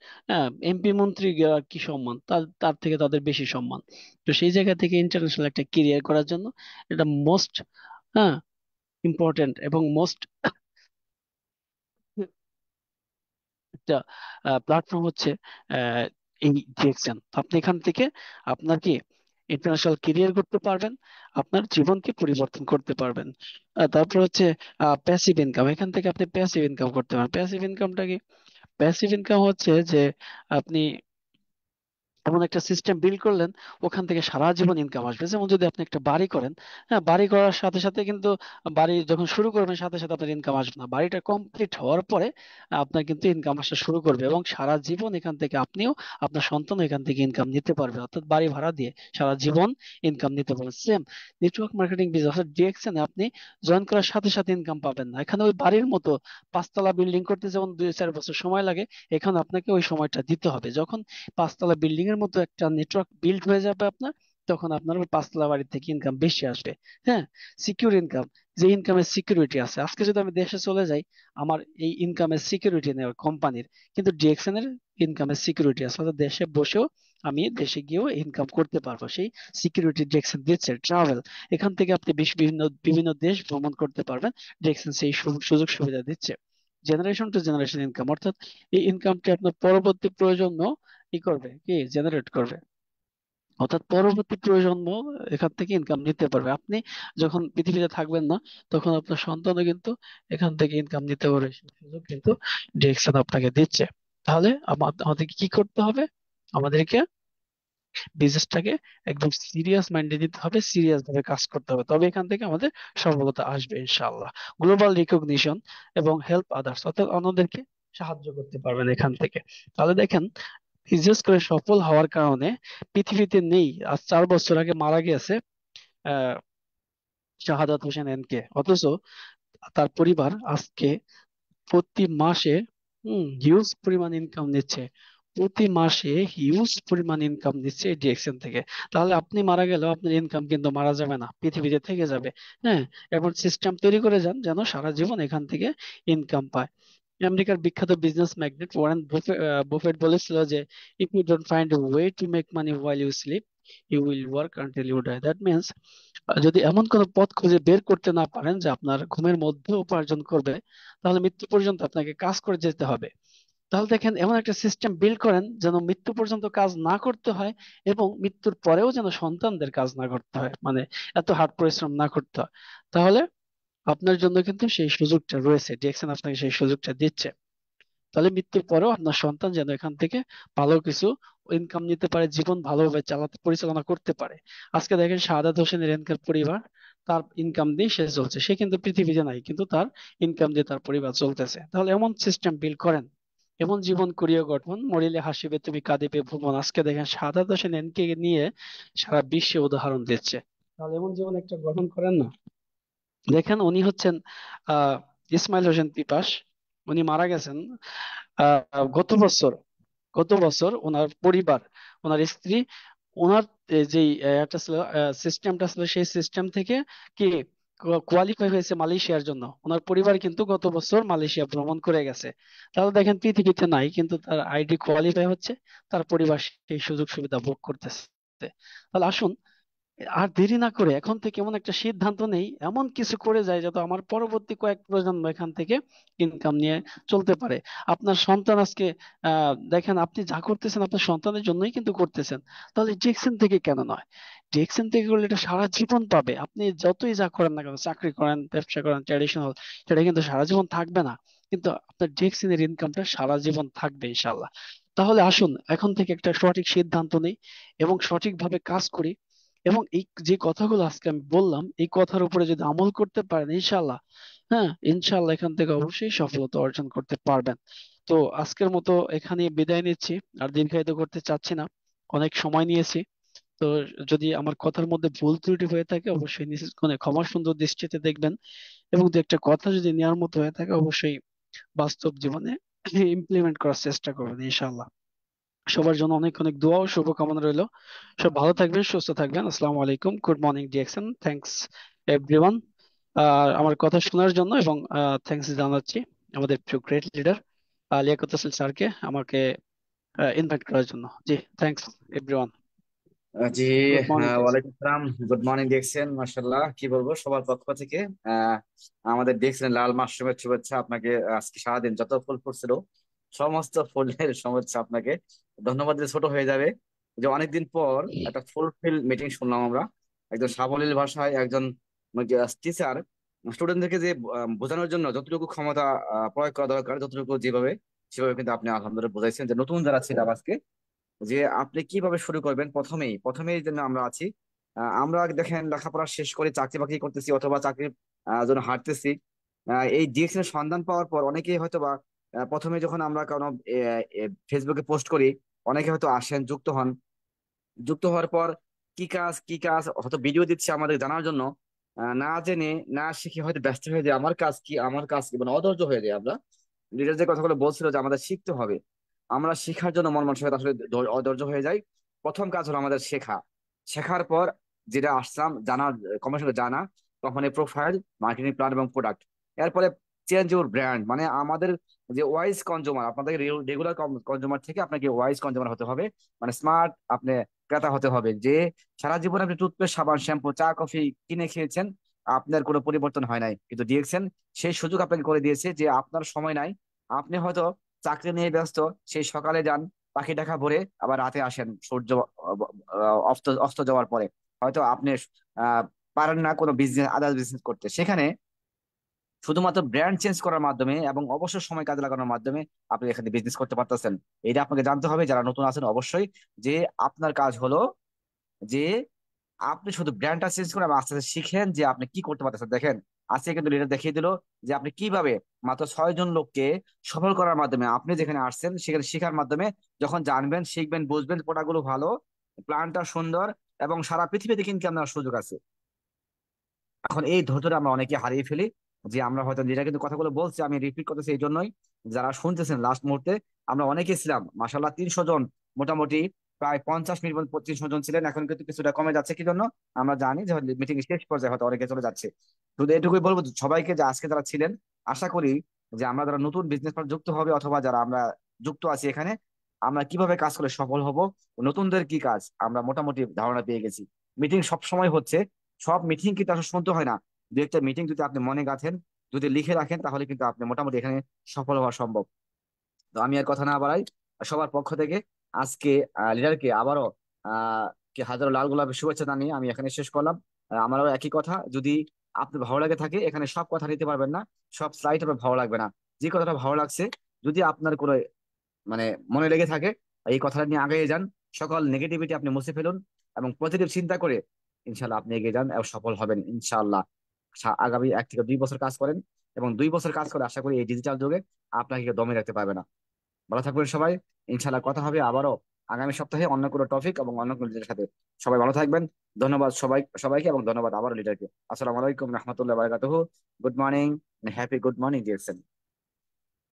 এমপি মন্ত্রী কি সম্মান, তার থেকে তাদের বেশি সম্মান। তো সেই জায়গা থেকে ইন্টারন্যাশনাল একটা কেরিয়ার করার জন্য এটা মোস্ট, হ্যাঁ, ইম্পর্টেন্ট এবং মোস্ট একটা প্ল্যাটফর্ম হচ্ছে আহ, এই ডিএক্সএন। আপনি এখান থেকে আপনার কি ইন্টারন্যাশনাল কেরিয়ার করতে পারবেন, আপনার জীবনকে পরিবর্তন করতে পারবেন। তারপর হচ্ছে প্যাসিভ ইনকাম, এখান থেকে আপনি প্যাসিভ ইনকাম করতে পারেন। প্যাসিভ ইনকামটা কি? প্যাসিভ ইনকাম হচ্ছে যে আপনি এমন একটা সিস্টেম বিল্ড করলেন, ওখান থেকে সারা জীবন ইনকাম আসবে। যেমন যদি আপনি একটা বাড়ি করেন, হ্যাঁ, বাড়ি করার সাথে সাথে কিন্তু বাড়ি যখন শুরু করবেন সাথে সাথে আপনার ইনকাম আসবে না, বাড়িটা কমপ্লিট হওয়ার পরে আপনার কিন্তু ইনকাম আসা শুরু করবে, এবং সারা জীবন এখান থেকে আপনিও আপনার সন্তান এখান থেকে ইনকাম নিতে পারবে, অর্থাৎ বাড়ি ভাড়া দিয়ে সারা জীবন ইনকাম নিতে পারবে। সেম নেটওয়ার্ক মার্কেটিং বিজনেস অর্থাৎ ডিএক্সএন আপনি জয়েন করার সাথে সাথে ইনকাম পাবেন না। এখানে ওই বাড়ির মতো 5 তলা বিল্ডিং করতে যেমন 2-4 বছর সময় লাগে, এখানে আপনাকে ওই সময়টা দিতে হবে। যখন 5 তলা বিল্ডিং এর মতো একটা নেটওয়ার্ক বিল্ড হয়ে যাবে আপনার, তখন আপনার ওই 5 তলা বাড়ি থেকে ইনকাম বেশি আসবে। হ্যাঁ, সিকিউর ইনকাম, যে ইনকামের সিকিউরিটি আছে। আজকে যদি আমি দেশে চলে যাই, আমার এই ইনকামের সিকিউরিটি নেই কোম্পানির, কিন্তু ডিএক্সএন এর ইনকামের সিকিউরিটি আছে, অর্থাৎ দেশে বসেও আমি দেশে গিয়েও ইনকাম করতে পারবো। সেই সিকিউরিটি ডিএক্সএন দিচ্ছে। ট্রাভেল, এখান থেকে আপনি বিভিন্ন বিভিন্ন দেশ ভ্রমণ করতে পারবেন, ডিএক্সএন সেই সুযোগ সুবিধা দিচ্ছে। জেনারেশন টু জেনারেশন ইনকাম, অর্থাৎ এই ইনকামটি আপনার পরবর্তী প্রয়োজন্য কি করবে, কি জেনারেট করবে, অর্থাৎ পরবর্তী প্রজন্ম এখান থেকে ইনকাম নিতে পারবে। আপনি যখন পৃথিবীতে থাকবেন না, তখন আপনার সন্তানও কিন্তু এখান থেকে ইনকাম নিতে পারবে, সেই সুযোগ কিন্তু ডিরেকশন আপনাকে দিচ্ছে। তাহলে আমাদেরকে কি করতে হবে? আমাদেরকে বিজনেসটাকে একদম সিরিয়াস মাইন্ডে নিতে হবে, সিরিয়াস ভাবে কাজ করতে হবে, তবে এখান থেকে আমাদের সফলতা আসবে ইনশাআল্লাহ। গ্লোবাল রিকগনিশন এবং হেল্প আদার্স, অর্থাৎ অন্যদেরকে সাহায্য করতে পারবেন এখান থেকে। তাহলে দেখেন, বিশেষ করে সফল হওয়ার কারণে পৃথিবীতে নেই। আজ 4 বছর আগে মারা গেছে আহ শাহাদাত হোসেন এনকে, অথচ তার পরিবার আজকে প্রতি মাসে হিউজ পরিমাণ ইনকাম নিচ্ছে, প্রতি মাসে হিউজ পরিমাণ ইনকাম নিচ্ছে এই ডিএক্সএন থেকে। তাহলে আপনি মারা গেলেও আপনার ইনকাম কিন্তু মারা যাবে না, পৃথিবীতে থেকে যাবে। হ্যাঁ, এমন সিস্টেম তৈরি করে যান যেন সারা জীবন এখান থেকে ইনকাম পায়। আমেরিকার বিখ্যাত বিজনেস ম্যাগনেট ওয়ারেন বুফেট বলেছিল যে, if you don't find a way to make money while you sleep, you will work until you die. That means, যদি এমন কোনো পথ খুঁজে বের করতে না পারেন যে আপনার ঘুমের মধ্যে উপার্জন করবে, তাহলে মৃত্যু পর্যন্ত আপনাকে কাজ করে যেতে হবে। তাহলে দেখেন, এমন একটা সিস্টেম বিল্ড করেন যেন মৃত্যু পর্যন্ত কাজ না করতে হয়, এবং মৃত্যুর পরেও যেন সন্তানদের কাজ না করতে হয়, মানে এত হার্ড পরিশ্রম না করতে হয়। তাহলে আপনার জন্য কিন্তু সেই সুযোগটা রয়েছে, ডিএক্সএন আপনাকে সেই সুযোগটা দিচ্ছে। তাহলে মৃত্যুর পরেও আপনার সন্তান যেন এখান থেকে ভালো কিছু ইনকাম নিতে পারে, জীবন ভালোভাবে পরিচালনা করতে পারে। আজকে দেখেন শাহাদাত হোসেনের এনকার পরিবার, তার ইনকাম দিয়ে সে চলছে, সে কিন্তু পৃথিবীতে নাই কিন্তু তার ইনকাম দিয়ে তার পরিবার চলতেছে। তাহলে এমন সিস্টেম বিল্ড করেন, এমন জীবন করিয়া গঠন, মরিলে হাসিবে তুমি কাঁদিবে ভুবন। আজকে দেখেন শাহাদাত হোসেন এনকে নিয়ে সারা বিশ্বে উদাহরণ দিচ্ছে। তাহলে এমন জীবন একটা গঠন করেন না। দেখেন উনি হচ্ছেন আহ ইসমাইল হোসেন পিপাস, উনি মারা গেছেন গত বছর। গত বছর ওনার পরিবার, ওনার স্ত্রী, ওনার যেই একটা ছিল সিস্টেমটা ছিল, সেই সিস্টেম থেকে কি কোয়ালিফাই হয়েছে মালয়েশিয়ার জন্য। ওনার পরিবার কিন্তু গত বছর মালয়েশিয়া ভ্রমণ করে গেছে। তাহলে দেখেন পৃথিবীতে নাই কিন্তু তার আইডি কোয়ালিফাই হচ্ছে, তার পরিবার সেই সুযোগ সুবিধা ভোগ করতেছে। তাহলে আসুন আর দেরি না করে এখন থেকে এমন একটা সিদ্ধান্ত নেই, এমন কিছু করে যায় যাতে আমার পরবর্তী কয়েক প্রজন্ম এখান থেকে ইনকাম নিয়ে চলতে পারে। আপনার সন্তান আজকে দেখেন আপনি যা করতেছেন আপনার সন্তানের জন্যই কিন্তু করতেছেন। তাহলে ডিএক্সএন থেকে কেন নয়? ডিএক্সএন থেকে করলে এটা সারা জীবন পাবে। আপনি যতই যা করেন না কেন, চাকরি করেন, ব্যবসা করেন, ট্র্যাডিশনাল, সেটা কিন্তু সারা জীবন থাকবে না। কিন্তু আপনার ডিএক্সএন এর ইনকামটা সারা জীবন থাকবে ইনশাল্লাহ। তাহলে আসুন এখন থেকে একটা সঠিক সিদ্ধান্ত নেই এবং সঠিকভাবে কাজ করি। এবং এই যে কথাগুলো আজকে আমি বললাম, এই কথার উপরে যদি আমল করতে পারেন ইনশাল্লাহ, হ্যাঁ ইনশাল্লাহ এখান থেকে অবশ্যই সফলতা অর্জন করতে পারবেন। তো আজকের মতো এখানে বিদায় নিচ্ছি, আর দীর্ঘায়িত করতে চাচ্ছি না, অনেক সময় নিয়েছি। তো যদি আমার কথার মধ্যে ভুল ত্রুটি হয়ে থাকে অবশ্যই নিজ মানে ক্ষমা সুন্দর দৃষ্টিতে দেখবেন, এবং দু একটা কথা যদি নেওয়ার মতো হয়ে থাকে অবশ্যই বাস্তব জীবনে ইমপ্লিমেন্ট করার চেষ্টা করবেন ইনশাল্লাহ। সবার জন্য অনেক অনেক দোয়া ও শুভকামনা রইলো। সব ভালো থাকবেন, সুস্থ থাকবেন। আসসালামু আলাইকুম, good morning DXN, thanks everyone আমার কথা শোনার জন্য। এবং থ্যাঙ্কস জানাচ্ছি আমাদের গ্রেট লিডার লিয়াকত হোসেন স্যারকে আমাকে ইনভাইট করার জন্য। জি, থ্যাঙ্কস এভরিওয়ান, জি, গুড মর্নিং ডিএক্সএন। ওয়ালাইকুম আসসালাম। গুড মর্নিং দেখছেন, মাশাল্লাহ কি বলবো, সবার পক্ষ থেকে আহ আমাদের দেখছেন লাল মাশরুমের শুভেচ্ছা আপনাকে। আজকে সারাদিন যত ফুল ফুটছিল সমস্ত ফুলের শুভেচ্ছা আপনাকে। ধন্যবাদ দিলে ছোট হয়ে যাবে যে অনেকদিন পর একটা ফুলফিল মিটিং শুনলাম আমরা। একজন সাবলীল ভাষায় একজন টিচার স্টুডেন্টদেরকে যে বোঝানোর জন্য যতটুকু ক্ষমতা প্রয়োগ করা দরকার, যতটুকু যেভাবে সেভাবে কিন্তু আপনি আলহামদুলিল্লাহ বোঝাইছেন। যে নতুন যারা ছিলাম আজকে, যে আপনি কিভাবে শুরু করবেন প্রথমেই জন্য আমরা আছি। আমরা দেখেন লেখাপড়া শেষ করে চাকরি বাকরি করতেছি অথবা চাকরির জন্য হাঁটতেছি। এই ডিএক্সএল এর সন্ধান পাওয়ার পর অনেকেই হয়তো বা প্রথমে যখন আমরা কোনো ফেসবুকে পোস্ট করি, অনেকে হয়তো আসেন, যুক্ত হন। যুক্ত হওয়ার পর কি কাজ হয়তো ভিডিও দিচ্ছে আমাদের জানার জন্য, না জেনে না শিখে হয়তো ব্যস্ত হয়ে যায়। আমার কাজ কি মানে অধৈর্য হয়ে যায়। আমরা লিডার যে কথাগুলো বলছিল যে আমাদের শিখতে হবে, আমরা শেখার জন্য মন মানসিকতা আসলে অধৈর্য হয়ে যায়। প্রথম কাজ হলো আমাদের শেখা। শেখার পর যেটা আসলাম জানা, কমার্শিয়াল জানা, তখন এই প্রোফাইল, মার্কেটিং প্ল্যান এবং প্রোডাক্ট। এরপরে চেঞ্জ ইউর ব্র্যান্ড, মানে আমাদের যে ওয়াইজ কনজিউমার, আপনাদের রেগুলার কনজিউমার থেকে আপনাকে ওয়াইজ কনজিউমার হতে হবে। মানে স্মার্ট আপনি ক্রেতা হতে হবে, যে সারা জীবনে আপনি টুথপেস্ট, সাবান, শ্যাম্পু, চা, কফি কিনে খেয়েছেন, আপনার কোনো পরিবর্তন হয় নাই। কিন্তু ডিএক্সএন সেই সুযোগ আপনাকে করে দিয়েছে যে আপনার সময় নাই, আপনি হয়তো চাকরি নিয়ে ব্যস্ত, সেই সকালে যান পাখি দেখা ভরে, আবার রাতে আসেন সূর্য অস্ত অস্ত যাওয়ার পরে। হয়তো আপনি আহ পারেন না কোনো বিজনেস, আদার্স বিজনেস করতে। সেখানে শুধুমাত্র ব্র্যান্ড চেঞ্জ করার মাধ্যমে এবং অবসর সময় কাজে লাগানোর মাধ্যমে আপনি এখানে বিজনেস করতে পারতেছেন। এটা আপনাকে জানতে হবে যারা নতুন আছেন অবশ্যই, যে আপনার কাজ হলো যে আপনি শুধু ব্র্যান্ডটা চেঞ্জ করে এবং আস্তে আস্তে শিখেন যে আপনি কি করতে পারতেছেন। দেখেন আজকে কিন্তু লিডার দেখিয়ে দিল যে আপনি কিভাবে মাত্র 6 জন লোককে সফল করার মাধ্যমে, আপনি যেখানে আসছেন সেখানে শিখার মাধ্যমে, যখন জানবেন, শিখবেন, বুঝবেন, প্রোডাক্টগুলো ভালো, প্ল্যানটা সুন্দর এবং সারা পৃথিবীতে কিন্তু আপনার সুযোগ আছে। এখন এই ধৈর্যটা আমরা অনেকে হারিয়ে ফেলি। যে আমরা হয়তো যেটা কিন্তু কথাগুলো বলছি আমি রিপিট করতেছি এই জন্যই, যারা শুনতেছেন লাস্ট মুহূর্তে, আমরা অনেকে ছিলাম মাসাল্লাহ 300 জন, মোটামুটি প্রায় 50 মিনিট পর্যন্ত 300 জন ছিলেন। এখন কিন্তু কিছুটা কমে যাচ্ছে। কি জন্য? আমরা জানি যে মিটিং শেষ পর্যায়ে হয়তো অনেকে চলে যাচ্ছে। শুধু এটুকুই বলবো সবাইকে যে আজকে যারা ছিলেন, আশা করি যে আমরা যারা নতুন বিজনেস যুক্ত হবে অথবা যারা আমরা যুক্ত আছি এখানে, আমরা কিভাবে কাজ করে সফল হব, নতুনদের কি কাজ, আমরা মোটামুটি ধারণা পেয়ে গেছি। মিটিং সব সময় হচ্ছে, সব মিটিং কিন্তু আসলে শুনতে হয় না। দু একটা মিটিং যদি আপনি মনে গাঁথেন, যদি লিখে রাখেন, তাহলে কিন্তু আপনি মোটামুটি এখানে সফল হওয়া সম্ভব। তো আমি আর কথা না বাড়াই, সবার পক্ষ থেকে আজকে লিডারকে আবারও কি হাজারো লাল গোলাপের শুভেচ্ছা জানিয়ে আমি এখানে শেষ করলাম। আমারও একই কথা, যদি আপনার ভালো লাগে থাকে, এখানে সব কথা নিতে পারবেন না, সব স্লাইড আপনার ভালো লাগবে না। যে কথাটা ভালো লাগছে, যদি আপনার কোনো মানে মনে লেগে থাকে, এই কথাটা নিয়ে আগে যান। সকল নেগেটিভিটি আপনি মুছে ফেলুন এবং পজিটিভ চিন্তা করে ইনশাল্লাহ আপনি এগিয়ে যান এবং সফল হবেন ইনশাল্লাহ। আগামী 1 থেকে 2 বছর কাজ করেন এবং 2 বছর কাজ করে আশা করি এই ডিজিটাল যুগে আপনাকে কেউ দমে রাখতে পারবে না। ভালো থাকবেন সবাই। ইনশাল্লাহ কথা হবে আবারও আগামী সপ্তাহে অন্য কোনো টপিক এবং অন্য কোনো লিডারের সাথে। সবাই ভালো থাকবেন। ধন্যবাদ সবাইকে, এবং ধন্যবাদ আবারও লিডারকে। আসসালামু আলাইকুম রহমতুল্লাহ বারাকাতুহু। Good morning, happy good morning deer